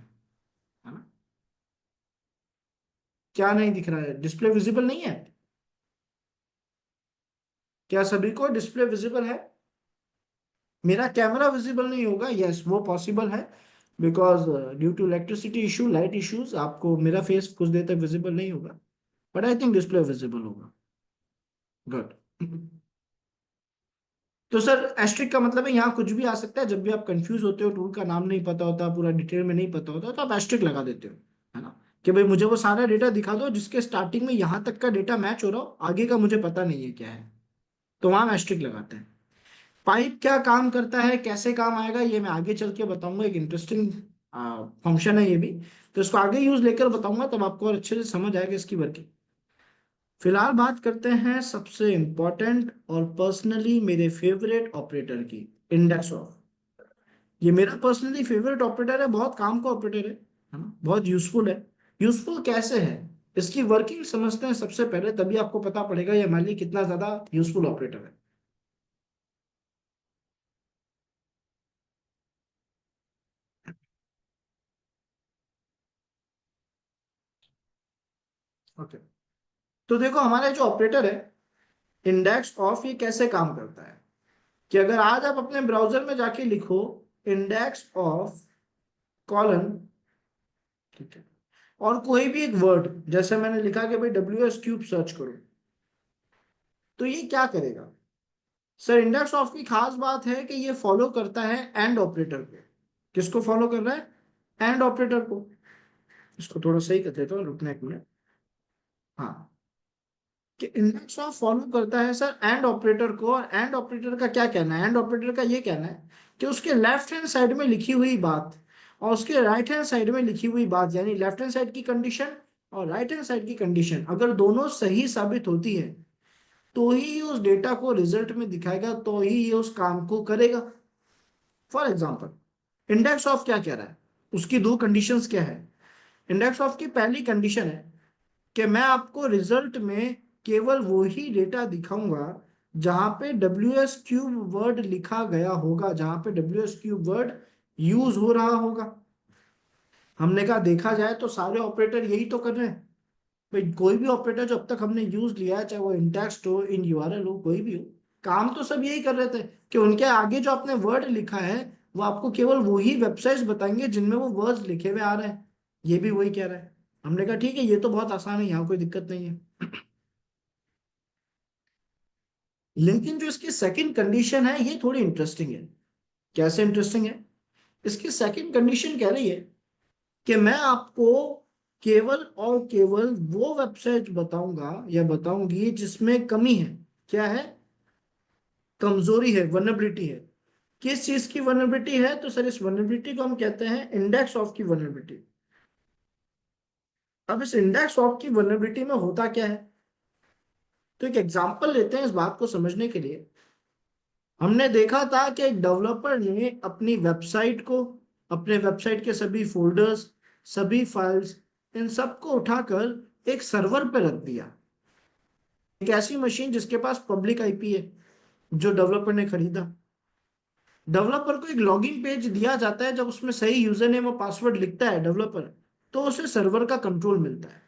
ना? क्या नहीं दिख रहा है? डिस्प्ले विजिबल नहीं है? क्या सभी को डिस्प्ले विजिबल है? मेरा कैमरा विजिबल नहीं होगा, यस वो पॉसिबल है, because due to electricity issue, light issues, आपको मेरा फेस कुछ देर तक विजिबल नहीं होगा, but I think display visible होगा। गुड। तो सर एस्ट्रिक का मतलब है यहाँ कुछ भी आ सकता है। जब भी आप कंफ्यूज होते हो, टूल का नाम नहीं पता होता, पूरा डिटेल में नहीं पता होता, तो आप एस्ट्रिक लगा देते हो, है ना? कि भाई मुझे वो सारा डेटा दिखा दो जिसके स्टार्टिंग में यहाँ तक का डेटा मैच हो रहा हो, आगे का मुझे पता नहीं है क्या है, तो वहां हम एस्ट्रिक लगाते हैं। पाइप क्या काम करता है, कैसे काम आएगा, ये मैं आगे चल के बताऊंगा। एक इंटरेस्टिंग फंक्शन है ये भी, तो इसको आगे यूज लेकर बताऊंगा, तब आपको और अच्छे से समझ आएगा इसकी वर्किंग। फिलहाल बात करते हैं सबसे इंपॉर्टेंट और पर्सनली मेरे फेवरेट ऑपरेटर की, इंडेक्स ऑफ। ये मेरा पर्सनली फेवरेट ऑपरेटर है, बहुत काम का ऑपरेटर है ना? बहुत यूजफुल है। यूजफुल कैसे है, इसकी वर्किंग समझते हैं सबसे पहले, तभी आपको पता पड़ेगा ये हमारे लिए कितना ज्यादा यूजफुल ऑपरेटर है। ओके, तो देखो हमारा जो ऑपरेटर है इंडेक्स ऑफ, ये कैसे काम करता है कि अगर आज आप अपने ब्राउजर में जाके लिखो इंडेक्स ऑफ कॉलन, ठीक है, और कोई भी एक वर्ड, जैसे मैंने लिखा कि भाई WS क्यूब सर्च करो, तो ये क्या करेगा? सर इंडेक्स ऑफ की खास बात है कि ये फॉलो करता है एंड ऑपरेटर को। किसको फॉलो कर रहा है? एंड ऑपरेटर को। इसको थोड़ा सही कर देता हूँ, रुकने एक मिनट। हाँ, कि इंडेक्स ऑफ फॉलो करता है सर एंड ऑपरेटर को, और एंड ऑपरेटर का क्या कहना है? एंड ऑपरेटर का ये कहना है कि उसके लेफ्ट हैंड साइड में लिखी हुई बात और उसके राइट हैंड साइड में लिखी हुई बात, यानी लेफ्ट हैंड साइड की कंडीशन और राइट हैंड साइड की कंडीशन, अगर दोनों सही साबित होती है तो ही ये उस डेटा को रिजल्ट में दिखाएगा, तो ही ये उस काम को करेगा। फॉर एग्जाम्पल इंडेक्स ऑफ क्या कह रहा है, उसकी दो कंडीशंस क्या है? इंडेक्स ऑफ की पहली कंडीशन है कि मैं आपको रिजल्ट में केवल वो ही डेटा दिखाऊंगा जहां पे WS क्यूब वर्ड लिखा गया होगा, जहां पे WS क्यूब वर्ड यूज हो रहा होगा। हमने कहा देखा जाए तो सारे ऑपरेटर यही तो कर रहे हैं। भाई कोई भी ऑपरेटर जो अब तक हमने यूज लिया है, चाहे वो इंटेक्स्ट हो, इन URL हो, कोई भी हो, काम तो सब यही कर रहे थे कि उनके आगे जो आपने वर्ड लिखा है वो आपको केवल वही वेबसाइट्स बताएंगे जिनमें वो वर्ड्स लिखे हुए आ रहे हैं। ये भी वही कह रहा है। हमने कहा ठीक है, ये तो बहुत आसान है, यहाँ कोई दिक्कत नहीं है। लेकिन जो इसकी सेकंड कंडीशन है ये थोड़ी इंटरेस्टिंग है। कैसे इंटरेस्टिंग है? इसकी सेकंड कंडीशन कह रही है कि मैं आपको केवल और केवल वो वेबसाइट बताऊंगा या बताऊंगी जिसमें कमी है। क्या है? कमजोरी है, वनरेबिलिटी है। किस चीज की वनरेबिलिटी है? तो सर इस वनरेबिलिटी को हम कहते हैं इंडेक्स ऑफ की वनरेबिलिटी। अब इस इंडेक्स ऑफ की वनरेबिलिटी में होता क्या है, तो एक एग्जांपल लेते हैं इस बात को समझने के लिए। हमने देखा था कि एक डेवलपर ने अपनी वेबसाइट को, अपने वेबसाइट के सभी फोल्डर्स, सभी फाइल्स, इन सबको उठाकर एक सर्वर पर रख दिया। एक ऐसी मशीन जिसके पास पब्लिक IP है, जो डेवलपर ने खरीदा। डेवलपर को एक लॉगिन पेज दिया जाता है, जब उसमें सही यूजर नेम और पासवर्ड लिखता है डेवलपर, तो उसे सर्वर का कंट्रोल मिलता है।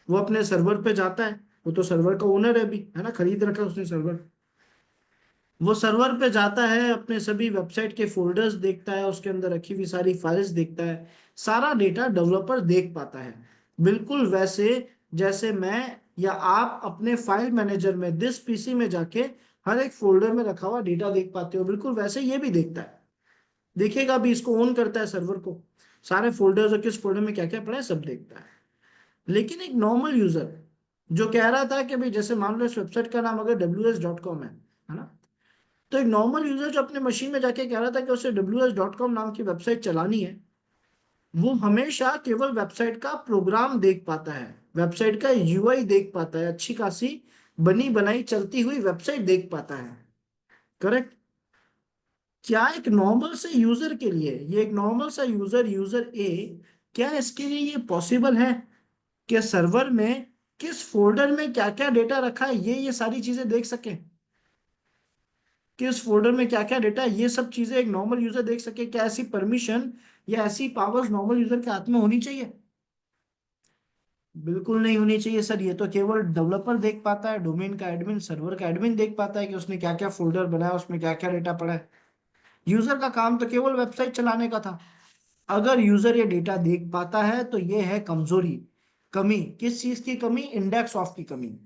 वो अपने सर्वर पे जाता है, वो तो सर्वर का ओनर है भी, है ना, खरीद रखा है उसने सर्वर। वो सर्वर पे जाता है, अपने सभी वेबसाइट के फोल्डर्स देखता है, उसके अंदर रखी हुई सारी फाइल्स देखता है, सारा डेटा डेवलपर देख पाता है। बिल्कुल वैसे जैसे मैं या आप अपने फाइल मैनेजर में दिस PC में जाके हर एक फोल्डर में रखा हुआ डेटा देख पाते हो, बिल्कुल वैसे ये भी देखता है। देखिएगा अभी इसको ऑन करता है सर्वर को, सारे फोल्डर्स और किस फोल्डर में क्या क्या पड़ा है सब देखता है। लेकिन एक नॉर्मल यूजर जो कह रहा था कि भाई, जैसे मान लो इस वेबसाइट का नाम अगर WS.com है ना, तो एक नॉर्मल यूजर जो अपने मशीन में जाके कह रहा था कि उसे WS.com नाम की वेबसाइट चलानी है, वो हमेशा केवल वेबसाइट का प्रोग्राम देख पाता है, वेबसाइट का UI देख पाता है अच्छी खासी, बनी बनाई चलती हुई वेबसाइट देख पाता है। करेक्ट। क्या एक नॉर्मल से यूजर के लिए, ये एक नॉर्मल सा यूजर, यूजर ए, क्या इसके लिए ये पॉसिबल है कि सर्वर में किस फोल्डर में क्या क्या डेटा रखा है ये सारी चीजें देख सके? किस फोल्डर में क्या क्या डेटा है ये सब चीजें एक नॉर्मल यूजर देख सके? क्या ऐसी परमिशन या ऐसी पावर्स नॉर्मल यूजर के हाथ में होनी चाहिए? बिल्कुल नहीं होनी चाहिए सर। ये तो केवल डेवलपर देख पाता है, डोमेन का एडमिन, सर्वर का एडमिन देख पाता है कि उसने क्या क्या फोल्डर बनाया, उसमें क्या क्या डेटा पड़ा है। यूजर का काम तो केवल वेबसाइट चलाने का था। अगर यूजर ये डेटा देख पाता है तो ये है कमजोरी, कमी। किस चीज की कमी? इंडेक्स ऑफ की कमी।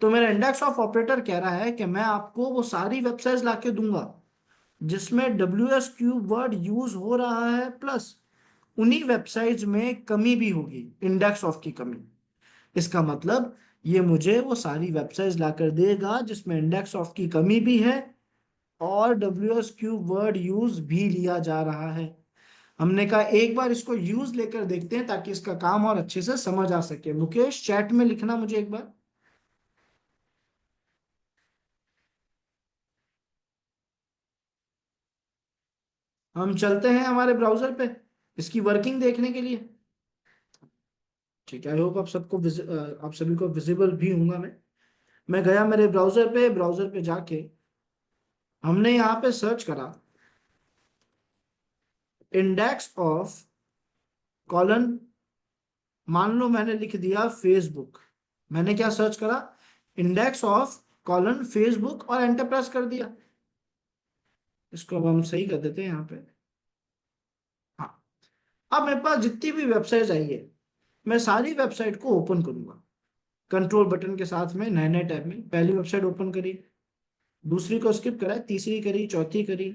तो मेरा इंडेक्स ऑफ ऑपरेटर कह रहा है कि मैं आपको वो सारी वेबसाइट्स लाके दूंगा जिसमें WS क्यूब वर्ड यूज हो रहा है, प्लस उन्हीं वेबसाइट्स में कमी भी होगी, इंडेक्स ऑफ की कमी। इसका मतलब ये मुझे वो सारी वेबसाइट्स लाकर देगा जिसमें इंडेक्स ऑफ की कमी भी है और WS क्यूब वर्ड यूज भी लिया जा रहा है। हमने कहा एक बार इसको यूज लेकर देखते हैं ताकि इसका काम और अच्छे से समझ आ सके। मुकेश, चैट में लिखना मुझे एक बार। हम चलते हैं हमारे ब्राउजर पे इसकी वर्किंग देखने के लिए। ठीक है, आई होप आप सभी को विजिबल भी होगा। मैं गया मेरे ब्राउजर पे, ब्राउजर पे जाके हमने यहाँ पे सर्च करा इंडेक्स ऑफ कॉलन। मान लो मैंने लिख दिया फेसबुक। मैंने क्या सर्च करा? इंडेक्स ऑफ कॉलन फेसबुक, और एंटर प्रेस कर दिया। इसको अब हम सही कर देते हैं यहाँ पे। हाँ, अब मेरे पास जितनी भी वेबसाइट आई है मैं सारी वेबसाइट को ओपन करूंगा कंट्रोल बटन के साथ में। नए नए टैब में पहली वेबसाइट ओपन करी, दूसरी को स्किप करा, तीसरी करी, चौथी करी,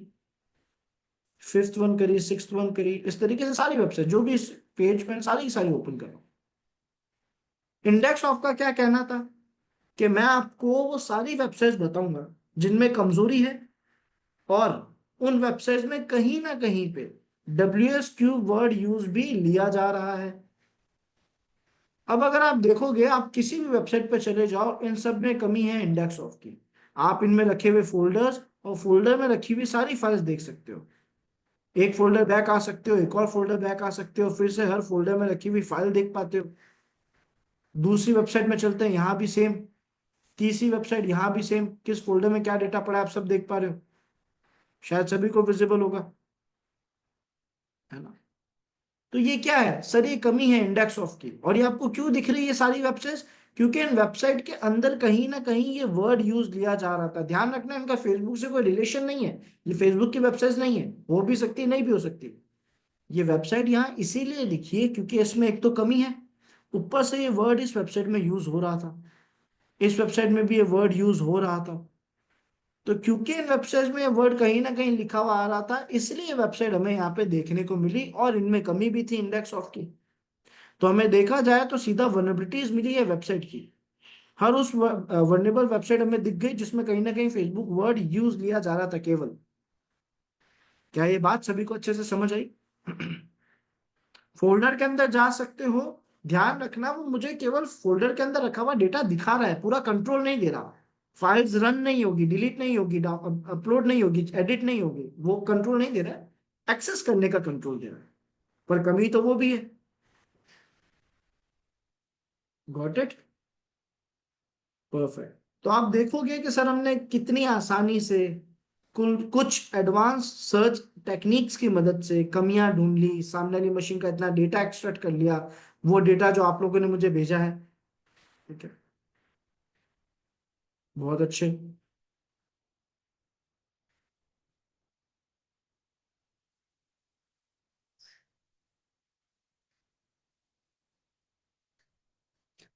फिफ्थ वन करी, सिक्स्थ वन करी। इस तरीके से सारी वेबसाइट जो भी इस पेज पे सारी की सारी ओपन करो। इंडेक्स ऑफ का क्या कहना था कि मैं आपको वो सारी वेबसाइट्स बताऊंगा जिनमें कमजोरी है, और उन वेबसाइट्स में कहीं ना कहीं पे WS क्यूब वर्ड यूज भी लिया जा रहा है। अब अगर आप देखोगे, आप किसी भी वेबसाइट पर चले जाओ, इन सब में कमी है इंडेक्स ऑफ की। आप इनमें रखे हुए फोल्डर्स और फोल्डर में रखी हुई सारी फाइल्स देख सकते हो। एक फोल्डर बैक आ सकते हो, एक और फोल्डर बैक आ सकते हो, फिर से हर फोल्डर में रखी हुई फाइल देख पाते हो। दूसरी वेबसाइट में चलते हैं, यहाँ भी सेम। तीसरी वेबसाइट, यहाँ भी सेम। किस फोल्डर में क्या डेटा पड़ा है आप सब देख पा रहे हो। शायद सभी को विजिबल होगा, है ना? तो ये क्या है सर? ये कमी है इंडेक्स ऑफ की। और ये आपको क्यों दिख रही है सारी वेबसाइट्स? क्योंकि इन वेबसाइट के अंदर कहीं ना कहीं ये वर्ड यूज लिया जा रहा था। ध्यान रखना, इनका फेसबुक से कोई रिलेशन नहीं है। ये फेसबुक की वेबसाइट नहीं है, हो भी सकती है, नहीं भी हो सकती। ये वेबसाइट यहाँ इसीलिए लिखी है क्योंकि इसमें एक तो कमी है, ऊपर से ये वर्ड इस वेबसाइट में यूज हो रहा था, इस वेबसाइट में भी ये वर्ड यूज हो रहा था। तो क्योंकि इन वेबसाइट में ये वर्ड कहीं ना कहीं लिखा हुआ आ रहा था, इसलिए वेबसाइट हमें यहाँ पे देखने को मिली, और इनमें कमी भी थी इंडेक्स ऑफ की। तो हमें देखा जाए तो सीधा वर्नेबिलिटीज मिली है वेबसाइट की। हर उस वर्नेबल वेबसाइट हमें दिख गई जिसमें कहीं ना कहीं फेसबुक वर्ड यूज लिया जा रहा था केवल। क्या ये बात सभी को अच्छे से समझ आई? फोल्डर के अंदर जा सकते हो। ध्यान रखना, वो मुझे केवल फोल्डर के अंदर रखा हुआ डेटा दिखा रहा है, पूरा कंट्रोल नहीं दे रहा। फाइल्स रन नहीं होगी, डिलीट नहीं होगी, अपलोड नहीं होगी, एडिट नहीं होगी, वो कंट्रोल नहीं दे रहा है। एक्सेस करने का कंट्रोल दे रहा है। पर कमी तो वो भी है। Got it? परफेक्ट। तो आप देखोगे कि सर हमने कितनी आसानी से कुल कुछ एडवांस सर्च टेक्निक्स की मदद से कमियां ढूंढ ली, सामने वाली मशीन का इतना डेटा एक्सट्रैक्ट कर लिया, वो डेटा जो आप लोगों ने मुझे भेजा है। ठीक है, बहुत अच्छे।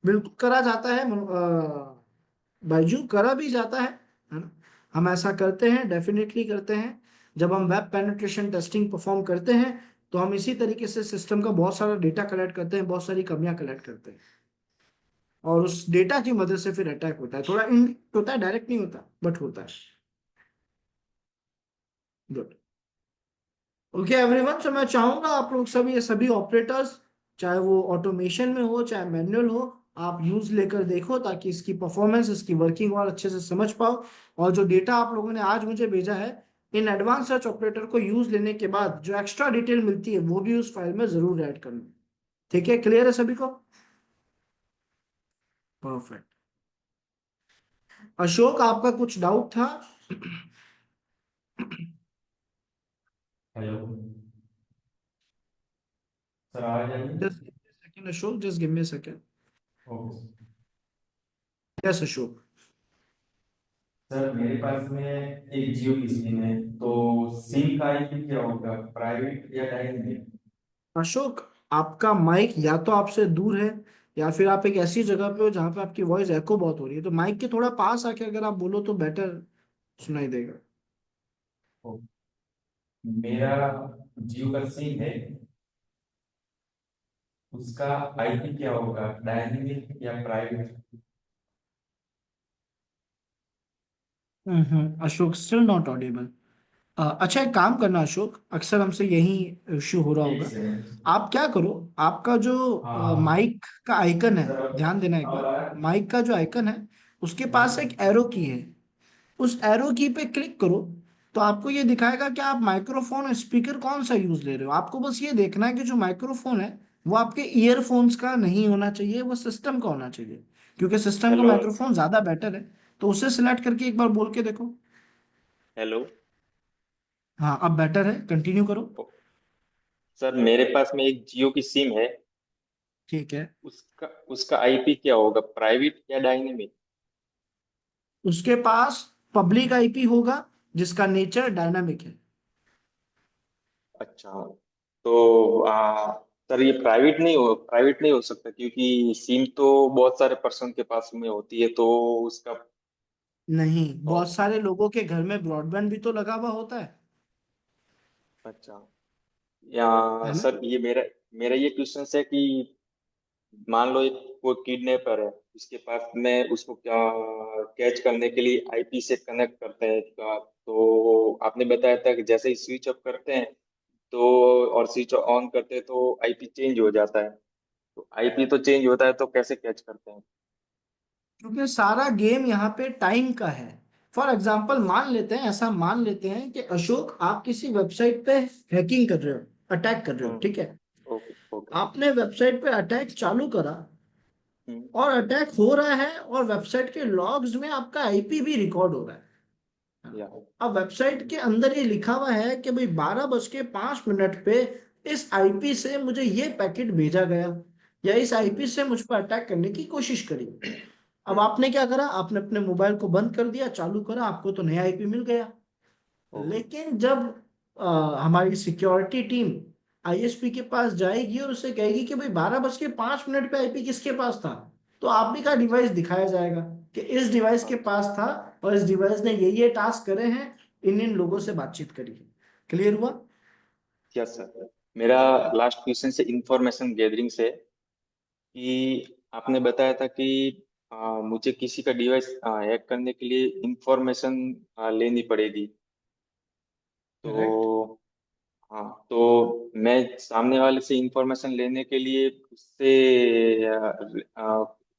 बिल्कुल करा जाता है बायजू, करा भी जाता है ना? हम ऐसा करते हैं, डेफिनेटली करते हैं। जब हम वेब पेनिट्रेशन टेस्टिंग परफॉर्म करते हैं तो हम इसी तरीके से सिस्टम का बहुत सारा डेटा कलेक्ट करते हैं, बहुत सारी कमियां कलेक्ट करते हैं, और उस डेटा की मदद से फिर अटैक होता है। थोड़ा इन होता है, डायरेक्ट नहीं होता, बट होता है। गुड। ओके एवरीवन, मैं चाहूंगा आप लोग सभी, ये सभी ऑपरेटर्स, चाहे वो ऑटोमेशन में हो चाहे मैनुअल हो, आप यूज लेकर देखो, ताकि इसकी परफॉर्मेंस, इसकी वर्किंग और अच्छे से समझ पाओ। और जो डेटा आप लोगों ने आज मुझे भेजा है, इन एडवांस सर्च ऑपरेटर को यूज लेने के बाद जो एक्स्ट्रा डिटेल मिलती है वो भी उस फाइल में जरूर ऐड करना। ठीक है, क्लियर है सभी को? परफेक्ट। अशोक, आपका कुछ डाउट था? हेलो सर, आवाज आ रही है? Just second Ashok, just give me second. Okay yes Ashok. Sir, मेरे पास में एक जियो की सिम है, तो सिम का आईपी क्या होगा, प्राइवेट या डायरेक्ट? अशोक, आपका माइक या तो आपसे दूर है, या फिर आप एक ऐसी जगह पे हो जहां पे आपकी वॉइस एको बहुत हो रही है। तो माइक के थोड़ा पास आके अगर आप बोलो तो बेटर सुनाई देगा। मेरा जियो का सिम है, उसका आईपी क्या होगा, डायनेमिक या private? Ashok, still not Audible. अच्छा, एक काम करना अशोक, अक्सर हमसे यही इश्यू हो रहा एक होगा। सेकंड। आप क्या करो, आपका जो हाँ माइक का आइकन है, सर, ध्यान देना एक अब बार। आया? माइक का जो आइकन है, उसके पास हाँ। एक एरो की है। उस एरो की पे क्लिक करो, तो आपको ये दिखाएगा कि आप माइक्रोफोन और स्पीकर कौन सा यूज ले रहे हो। आपको बस ये देखना है कि जो माइक्रोफोन है वो आपके ईयरफोन्स का नहीं होना चाहिए, वो सिस्टम का होना चाहिए, क्योंकि सिस्टम का हेलो। माइक्रोफोन ज्यादा बेटर है। तो उसे सिलेक्ट करके एक बार बोल के देखो। हेलो। हाँ, अब बेटर है, कंटिन्यू करो। ओ, सर, मेरे पास में एक जियो की सिम है। ठीक है। उसका उसका आईपी क्या होगा, प्राइवेट या डायनेमिक? उसके पास पब्लिक आईपी होगा, जिसका नेचर डायनामिक है। अच्छा, तो सर, ये प्राइवेट नहीं हो सकता, क्योंकि सिम तो बहुत सारे पर्सन के पास में होती है, तो उसका। नहीं, ओ, बहुत सारे लोगों के घर में ब्रॉडबैंड भी तो लगा हुआ होता है। अच्छा। या है ना? सर, ये मेरा मेरा ये क्वेश्चन है कि मान लो एक कोई किडनैपर है, उसके पास में उसको क्या कैच करने के लिए आईपी से कनेक्ट करते हैं तो आपने बताया था कि जैसे ही स्विच ऑफ करते हैं तो और स्विच ऑन करते हैं तो आईपी चेंज हो जाता है। तो आईपी तो चेंज होता है, तो कैसे कैच करते हैं? क्योंकि सारा गेम यहाँ पे टाइम का है। फॉर एग्जाम्पल, मान लेते हैं, ऐसा मान लेते हैं कि अशोक, आप किसी वेबसाइट पे हैकिंग कर रहे हो, अटैक कर रहे हो, हम्म। ठीक है? Okay okay. आपने वेबसाइट पे अटैक चालू करा, हम्म। और अटैक हो रहा है, और वेबसाइट के लॉग्स में आपका आईपी भी रिकॉर्ड हो रहा है। या। अब वेबसाइट के अंदर ये लिखा हुआ है कि भाई 12:05 पे इस आईपी से मुझे ये पैकेट भेजा गया, या इस आईपी हम्म। से मुझ पर अटैक करने की कोशिश करी। अब हम्म। आपने क्या करा, आपने अपने मोबाइल को बंद कर दिया, चालू करा, आपको तो नया आईपी मिल गया। ओके। लेकिन जब हमारी सिक्योरिटी टीम आईएसपी के पास जाएगी और उसे कहेगी कि भाई 12:05 पे आईपी किसके पास था, तो आपने का डिवाइस दिखाया जाएगा कि इस डिवाइस के अच्छा। पास था, और इस डिवाइस ने ये टास्क करे हैं, इन इन लोगों से बातचीत करी है। क्लियर हुआ? यस सर, मेरा लास्ट क्वेश्चन से इंफॉर्मेशन गैदरिंग से कि आपने बताया था कि मुझे किसी का डिवाइस हैक करने के लिए इंफॉर्मेशन लेनी पड़ेगी। करेक्ट। तो हाँ, तो मैं सामने वाले से इंफॉर्मेशन लेने के लिए उससे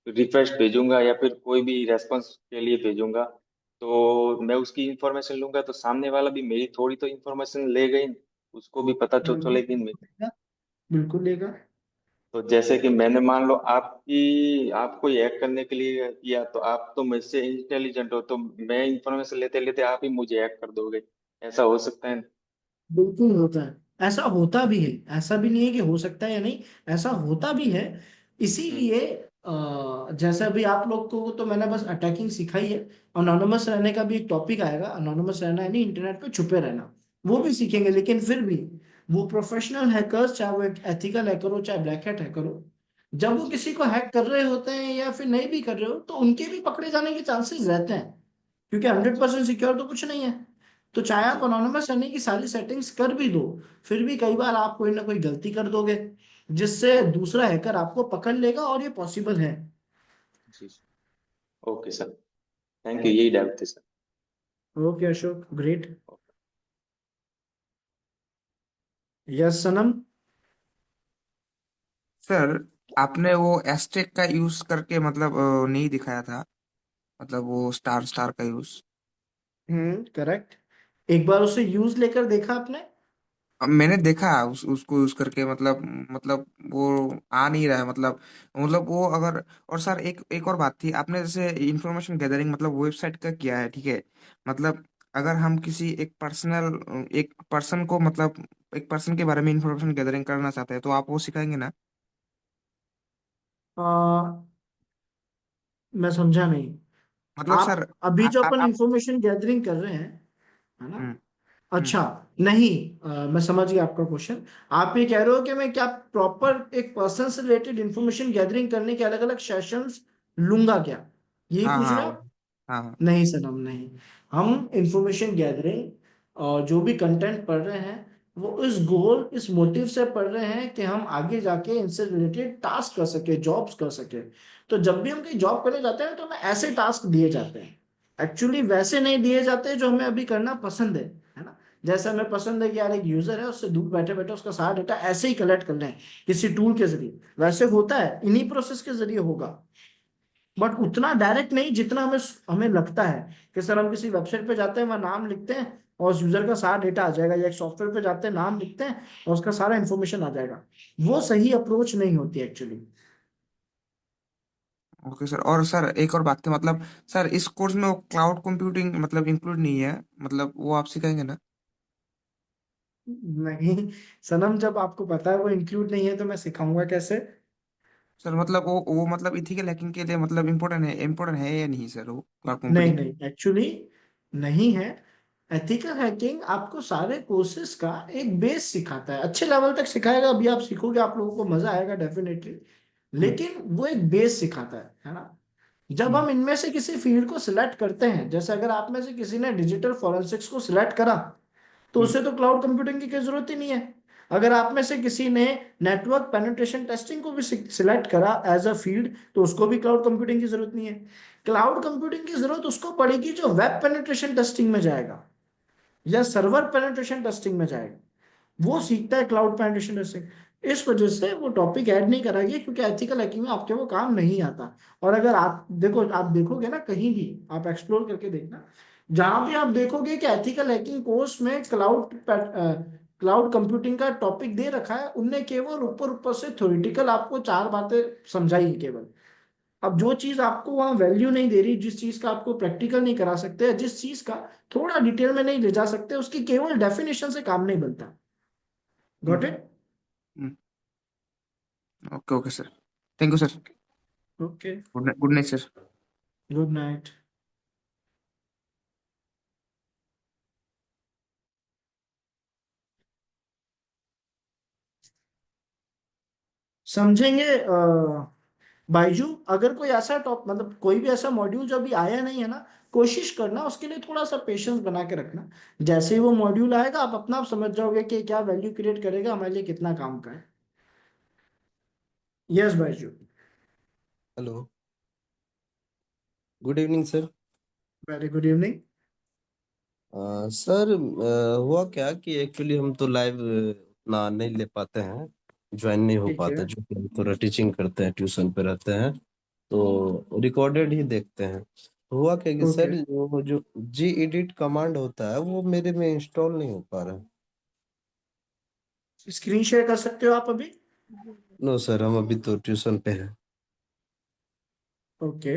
रिक्वेस्ट भेजूंगा या फिर कोई भी रेस्पॉन्स के लिए भेजूंगा, तो मैं उसकी इंफॉर्मेशन लूंगा तो सामने वाला भी मेरी थोड़ी तो इंफॉर्मेशन ले गई, उसको भी पता चलेगी। बिल्कुल लेगा, बिल्कुल लेगा। तो जैसे कि मैंने मान लो आपको हैक करने के लिए किया, तो आप तो मुझसे इंटेलिजेंट हो, तो मैं इंफॉर्मेशन लेते लेते आप ही मुझे हैक कर दोगे। ऐसा हो सकता है? बिल्कुल होता है, ऐसा होता भी है। ऐसा भी नहीं है कि हो सकता है या नहीं, ऐसा होता भी है। हम्म। इसीलिए जैसे अभी आप लोग को तो मैंने बस अटैकिंग सिखाई है। अनोनिमस रहने का भी एक टॉपिक आएगा, अनोनिमस रहना यानी इंटरनेट पे छुपे रहना, वो भी सीखेंगे। अच्छा। लेकिन फिर भी वो प्रोफेशनल हैकर्स, चाहे वो एक एथिकल हैकर हो चाहे ब्लैक हैट हैकर हो, जब वो जी। किसी को हैक कर रहे होते हैं या फिर नहीं भी कर रहे हो, तो उनके भी पकड़े जाने के चांसेस रहते हैं, क्योंकि हंड्रेड अच्छा। परसेंट सिक्योर तो कुछ नहीं है। तो चाहे आप जी। अनोनिमस रहने की सारी सेटिंग्स कर भी दो, फिर भी कई बार आप कोई ना कोई गलती कर दोगे, जिससे ओके। दूसरा हैकर आपको पकड़ लेगा, और ये पॉसिबल है। जी। ओके सर, थैंक यू, यही डाउट थे sir. Okay Ashok, great. Yes Sanam. Sir आपने वो एस्टेक का यूज करके मतलब नहीं दिखाया था, मतलब वो स्टार स्टार का यूज। करेक्ट। एक बार उसे यूज लेकर देखा आपने? अब मैंने देखा उसको यूज करके, मतलब वो आ नहीं रहा है, मतलब वो अगर। और सर एक एक और बात थी, आपने जैसे इंफॉर्मेशन गैदरिंग मतलब वेबसाइट का किया है, ठीक है। मतलब अगर हम किसी एक पर्सन को मतलब एक पर्सन के बारे में इंफॉर्मेशन गैदरिंग करना चाहते हैं, तो आप वो सिखाएंगे ना? आ, मैं समझा नहीं। मतलब सर आप अभी जो अपन आप। इंफॉर्मेशन गैदरिंग कर रहे हैं, है ना? हम्म। हम्म। अच्छा। नहीं, मैं समझ गया आपका क्वेश्चन। आप ये कह रहे हो कि मैं क्या प्रॉपर एक पर्सन से रिलेटेड इंफॉर्मेशन गैदरिंग करने के अलग अलग सेशंस लूंगा क्या, यही हाँ पूछ हाँ रहे हैं आप? हाँ हाँ। नहीं सनम, नहीं। हम इंफॉर्मेशन गैदरिंग और जो भी कंटेंट पढ़ रहे हैं, वो इस मोटिव से पढ़ रहे हैं कि हम आगे जाके इनसे रिलेटेड टास्क कर सके, जॉब्स कर सके। तो जब भी हम कहीं जॉब करने जाते हैं तो हमें ऐसे टास्क दिए जाते हैं। एक्चुअली वैसे नहीं दिए जाते जो हमें अभी करना पसंद है ना? जैसे हमें पसंद है कि यार एक यूजर है, उससे दूर बैठे बैठे उसका सारा डेटा ऐसे ही कलेक्ट कर लें किसी टूल के जरिए, वैसे होता है, इन्हीं प्रोसेस के जरिए होगा। बट उतना डायरेक्ट नहीं जितना हमें हमें लगता है कि सर हम किसी वेबसाइट पे जाते हैं, वहां नाम लिखते हैं और उस यूजर का सारा डेटा आ जाएगा, या एक सॉफ्टवेयर पे जाते हैं, नाम लिखते हैं और उसका सारा इंफॉर्मेशन आ जाएगा। वो सही अप्रोच नहीं होती एक्चुअली। Okay sir. और सर एक और बात थी, मतलब सर इस कोर्स में वो क्लाउड कंप्यूटिंग मतलब इंक्लूड नहीं है, मतलब वो आप सिखाएंगे ना? नहीं सनम, जब आपको पता है वो इंक्लूड नहीं है तो मैं सिखाऊंगा कैसे? सर मतलब वो मतलब इथिकल हैकिंग के लिए मतलब इम्पोर्टेंट है या नहीं सर, वो क्लाउड नहीं कंप्यूटिंग? नहीं, एक्चुअली नहीं है। एथिकल हैकिंग आपको सारे कोर्सेज का एक बेस सिखाता है, अच्छे लेवल तक सिखाएगा, अभी आप सीखोगे, आप लोगों को मजा आएगा डेफिनेटली। हम्म। लेकिन वो एक बेस सिखाता है ना? जब हम्म। हम इनमें से किसी फील्ड को सिलेक्ट करते हैं, जैसे अगर आप में से किसी ने डिजिटल फॉरेंसिक्स को सिलेक्ट करा, तो हम्म। उसे तो क्लाउड कंप्यूटिंग की कोई जरूरत ही नहीं है। अगर आप में से किसी ने नेटवर्क पेनिट्रेशन टेस्टिंग को भी सिलेक्ट करा एज अ फील्ड, तो उसको भी क्लाउड कंप्यूटिंग की जरूरत नहीं है। क्लाउड कंप्यूटिंग की जरूरत उसको पड़ेगी जो वेब पेनिट्रेशन टेस्टिंग में जाएगा या सर्वर पेनिट्रेशन टेस्टिंग में जाएगा, वो सीखता है क्लाउड पेनिट्रेशन टेस्टिंग। इस वजह से वो टॉपिक ऐड नहीं करा गया, क्योंकि एथिकल हैकिंग में आपके वो काम नहीं आता। और अगर आप देखोगे ना, कहीं भी आप एक्सप्लोर करके देखना, जहां भी आप देखोगे कि एथिकल हैकिंग कोर्स में क्लाउड कंप्यूटिंग का टॉपिक दे रखा है, उनने केवल ऊपर ऊपर से थ्योरेटिकल आपको चार बातें समझाई है केवल। अब जो चीज आपको वहां वैल्यू नहीं दे रही, जिस चीज का आपको प्रैक्टिकल नहीं करा सकते, जिस चीज का थोड़ा डिटेल में नहीं ले जा सकते, उसकी केवल डेफिनेशन से काम नहीं बनता। Got it? Hmm. Okay okay sir. Thank you sir. Okay. Good night sir. Good night. समझेंगे बाइजू, अगर कोई ऐसा टॉप मतलब कोई भी ऐसा मॉड्यूल जो अभी आया नहीं है ना, कोशिश करना उसके लिए थोड़ा सा पेशेंस बना के रखना। जैसे ही वो मॉड्यूल आएगा, आप अपना आप समझ जाओगे कि क्या वैल्यू क्रिएट करेगा हमारे लिए, कितना काम का है। Yes Byju. Hello. Good evening sir. Very good evening. Sir, हुआ क्या कि एक्चुअली हम तो लाइव उतना नहीं ले पाते हैं, ज्वाइन नहीं हो ठीक है। पाते, जो कि हम थोड़ा टीचिंग करते हैं, ट्यूशन पे रहते हैं, तो रिकॉर्डेड ही देखते हैं। हुआ क्या कि ओके। सर वो जो जी एडिट कमांड होता है वो मेरे में इंस्टॉल नहीं हो पा रहा है। स्क्रीन शेयर कर सकते हो आप अभी? नो सर, हम अभी तो ट्यूशन पे हैं। ओके।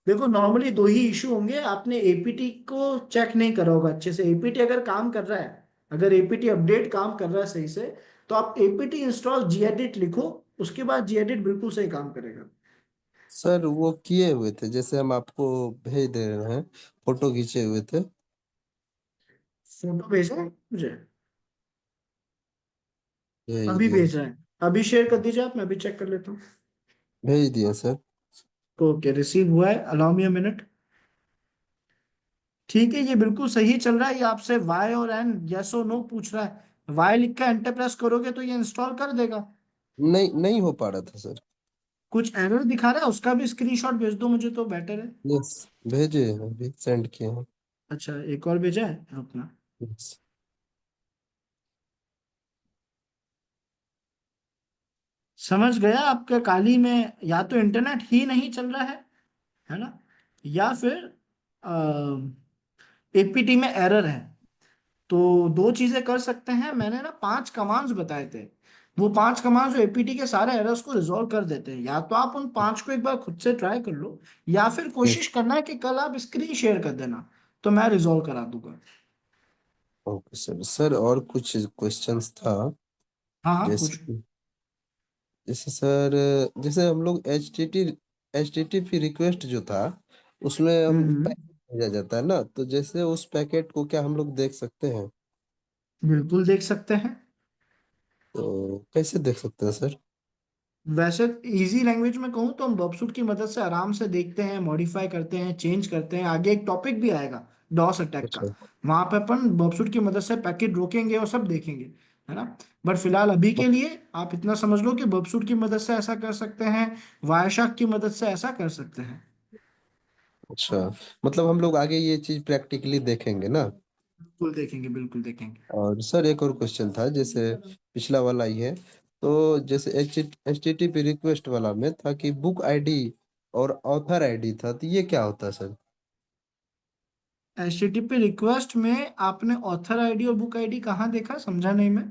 देखो, नॉर्मली दो ही इशू होंगे, आपने एपीटी को चेक नहीं करा होगा अच्छे से। एपीटी अगर काम कर रहा है, अगर एपीटी अपडेट काम कर रहा है सही से, तो आप एपीटी इंस्टॉल जीएडिट लिखो, उसके बाद जीएडिट बिल्कुल सही काम करेगा। सर वो किए हुए थे, जैसे हम आपको भेज दे रहे हैं, फोटो खींचे हुए थे। फोटो भेजा है मुझे? भेज अभी दिए। भेज रहे हैं? अभी शेयर कर दीजिए आप, मैं अभी चेक कर लेता हूँ। भेज दिए सर। ओके, रिसीव हुआ है, अलाउ मी अ मिनट। ठीक है, ये बिल्कुल सही चल रहा है। ये आपसे वाई और एन, यस और नो पूछ रहा है। वाई लिख कर एंटर प्रेस करोगे तो ये इंस्टॉल कर देगा। नहीं, नहीं हो पा रहा था सर। कुछ एरर दिखा रहा है, उसका भी स्क्रीनशॉट भेज दो मुझे तो बेटर है। यस, भेजे हैं, अभी सेंड किए हैं। अच्छा, एक और भेजा है अपना? समझ गया, आपके काली में या तो इंटरनेट ही नहीं चल रहा है ना, या फिर एपीटी में एरर है। तो दो चीजें कर सकते हैं, मैंने ना 5 कमांड्स बताए थे, वो 5 कमांड्स जो एपीटी के सारे एरर्स को रिजॉल्व कर देते हैं। या तो आप उन 5 को एक बार खुद से ट्राई कर लो, या फिर कोशिश करना है कि कल आप स्क्रीन शेयर कर देना, तो मैं रिजॉल्व करा दूंगा। Okay sir. सर और कुछ क्वेश्चंस था। हाँ हाँ, जैसे पूछो। जैसे सर, जैसे हम लोग H T T P request जो था, उसमें हम हम्म। पैकेट भेजा जाता है ना, तो जैसे उस पैकेट को क्या हम लोग देख सकते हैं? बिल्कुल देख सकते हैं। तो कैसे देख सकते हैं सर? वैसे इजी लैंग्वेज में कहूँ तो हम बॉक्सूट की मदद से आराम से देखते हैं, मॉडिफाई करते हैं, चेंज करते हैं। आगे एक टॉपिक भी आएगा डॉस अटैक का, अच्छा। वहां पे अपन बॉक्सूट की मदद से पैकेट रोकेंगे और सब देखेंगे, है ना। बट फिलहाल अभी के लिए आप इतना समझ लो कि बॉक्सूट की मदद से ऐसा कर सकते हैं, वायरशार्क की मदद से ऐसा कर सकते हैं। अच्छा, मतलब हम लोग आगे ये चीज प्रैक्टिकली देखेंगे ना। बिल्कुल देखेंगे, बिल्कुल देखेंगे। और सर एक और क्वेश्चन था, जैसे पिछला वाला ही है। तो जैसे H T T P request वाला में था कि बुक आईडी और ऑथर आईडी था, तो ये क्या होता है सर? एचटीटीपी रिक्वेस्ट में आपने ऑथर आईडी और बुक आईडी कहाँ देखा, समझा नहीं मैं।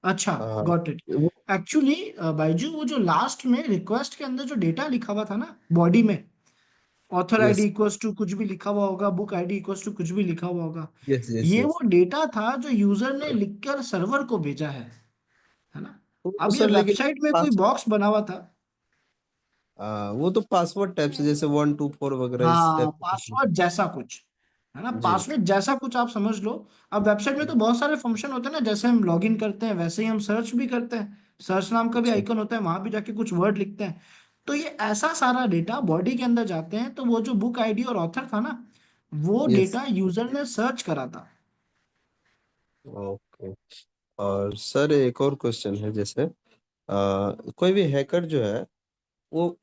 अच्छा, हाँ। Got it. वो। एक्चुअली बाइजू, वो जो लास्ट में रिक्वेस्ट के अंदर जो डेटा लिखा हुआ था ना बॉडी में, author ID yes. Equals to कुछ भी लिखा हुआ होगा, बुक आईडी इक्वल्स टू कुछ भी लिखा हुआ होगा, यस यस ये यस। वो डेटा था जो यूजर ने लिखकर सर्वर को भेजा है ना। वो अब ये सर लेकिन वेबसाइट में कोई पास बॉक्स बना हुआ था। वो तो पासवर्ड टाइप से, जैसे 1 2 4 वगैरह इस हाँ, टाइप से। पासवर्ड जैसा कुछ, है ना, जी। पासवर्ड जैसा कुछ आप समझ लो। अब वेबसाइट में तो बहुत सारे फंक्शन होते हैं ना, जैसे हम लॉगिन करते हैं वैसे ही हम सर्च भी करते हैं, सर्च नाम का भी अच्छा। आइकन होता है, वहां भी जाके कुछ वर्ड लिखते हैं। तो ये ऐसा सारा डेटा बॉडी के अंदर जाते हैं, तो वो जो बुक आईडी और ऑथर था ना, वो यस। डेटा यूजर ने सर्च करा था। ओके। और सर एक और क्वेश्चन है, जैसे कोई भी हैकर जो है, वो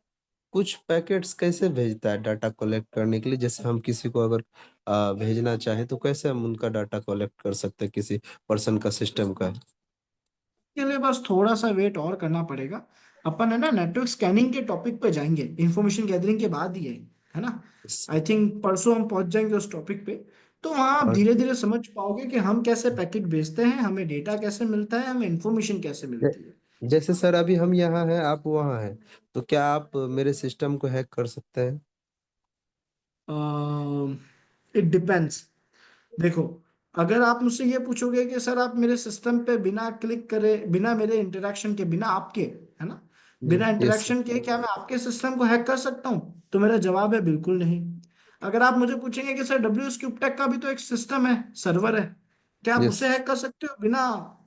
कुछ पैकेट्स कैसे भेजता है डाटा कलेक्ट करने के लिए? जैसे हम किसी को अगर भेजना चाहें, तो कैसे हम उनका डाटा कलेक्ट कर सकते हैं, किसी पर्सन का, सिस्टम का? के लिए बस थोड़ा सा वेट और करना पड़ेगा। अपन है ना नेटवर्क स्कैनिंग के टॉपिक पे जाएंगे, इंफॉर्मेशन गैदरिंग के बाद ही है ना। आई थिंक परसों हम पहुंच जाएंगे उस टॉपिक पे। तो वहां आप और धीरे धीरे समझ पाओगे कि हम कैसे पैकेट भेजते हैं, हमें डेटा कैसे मिलता है, हमें इंफॉर्मेशन कैसे जै- मिलती है। जैसे सर अभी हम यहाँ हैं, आप वहाँ हैं, तो क्या आप मेरे सिस्टम को हैक कर सकते हैं? It depends. देखो, अगर आप मुझसे ये पूछोगे कि सर आप मेरे सिस्टम पे बिना क्लिक करे, बिना मेरे इंटरेक्शन के, बिना आपके, है ना, जी। बिना यस। इंटरेक्शन के क्या मैं आपके सिस्टम को हैक कर सकता हूँ, तो मेरा जवाब है बिल्कुल नहीं। अगर आप मुझे पूछेंगे कि sir W S cube tech का भी तो एक सिस्टम है, सर्वर है, क्या आप यस। उसे हैक कर सकते हो बिना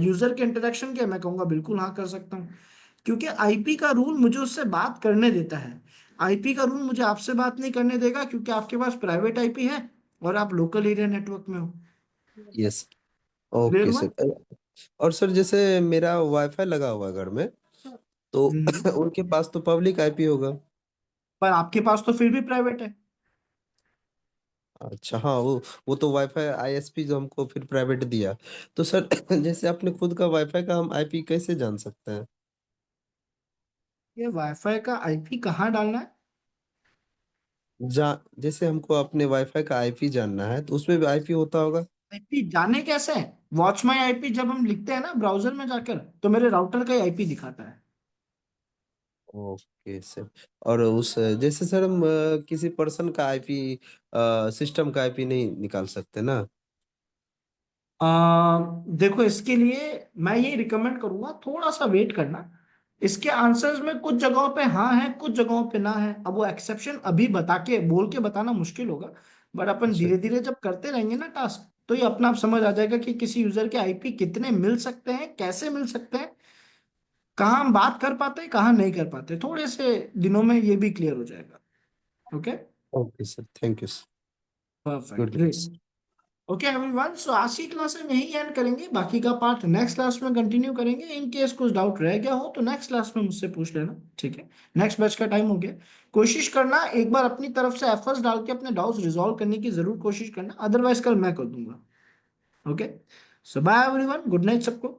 यूजर के इंटरेक्शन के, मैं कहूंगा बिल्कुल हाँ कर सकता हूँ। क्योंकि आईपी का रूल मुझे उससे बात करने देता है, आईपी का रूल मुझे आपसे बात नहीं करने देगा, क्योंकि आपके पास प्राइवेट आईपी है और आप लोकल एरिया नेटवर्क में हो। यस। क्लियर ओके हुआ। सर। और सर जैसे मेरा वाईफाई लगा हुआ है घर में, तो हम्म। उनके पास तो पब्लिक आईपी होगा। पर आपके पास तो फिर भी प्राइवेट है। अच्छा, हाँ, वो तो वाईफाई आईएसपी जो हमको फिर प्राइवेट दिया। तो सर जैसे अपने खुद का वाईफाई का हम आईपी कैसे जान सकते हैं? ये वाईफाई का आईपी कहाँ डालना है। जा जैसे हमको अपने वाईफाई का आईपी जानना है, तो उसमें भी आईपी होता होगा। आईपी जाने कैसे, वॉच माई आईपी जब हम लिखते हैं ना ब्राउजर में जाकर, तो मेरे राउटर का ही आईपी दिखाता है। Okay sir. और उस जैसे सर हम किसी पर्सन का आईपी, सिस्टम का आईपी नहीं निकाल सकते ना? देखो, इसके लिए मैं ये रिकमेंड करूंगा थोड़ा सा वेट करना। इसके आंसर्स में कुछ जगहों पे हाँ है, कुछ जगहों पे ना है। अब वो एक्सेप्शन अभी बता के बोल के बताना मुश्किल होगा, बट अपन अच्छा। धीरे धीरे जब करते रहेंगे ना टास्क, तो ये अपना आप समझ आ जाएगा कि किसी यूजर के आईपी कितने मिल सकते हैं, कैसे मिल सकते हैं, कहाँ हम बात कर पाते हैं, कहाँ नहीं कर पाते। थोड़े से दिनों में ये भी क्लियर हो जाएगा। Okay. Okay sir, thank you sir. Perfect, good great. Night. Okay everyone, so आज की क्लास में यही एंड करेंगे, बाकी का पार्ट नेक्स्ट क्लास में कंटिन्यू करेंगे। इन केस कुछ डाउट रह गया हो तो नेक्स्ट क्लास में मुझसे पूछ लेना, ठीक है। नेक्स्ट बैच का टाइम हो गया। कोशिश करना एक बार अपनी तरफ से एफर्ट्स डाल के अपने डाउट्स रिजॉल्व करने की जरूर कोशिश करना, अदरवाइज कल मैं कर दूंगा। ओके। सो बाय एवरीवन, गुड नाइट सबको।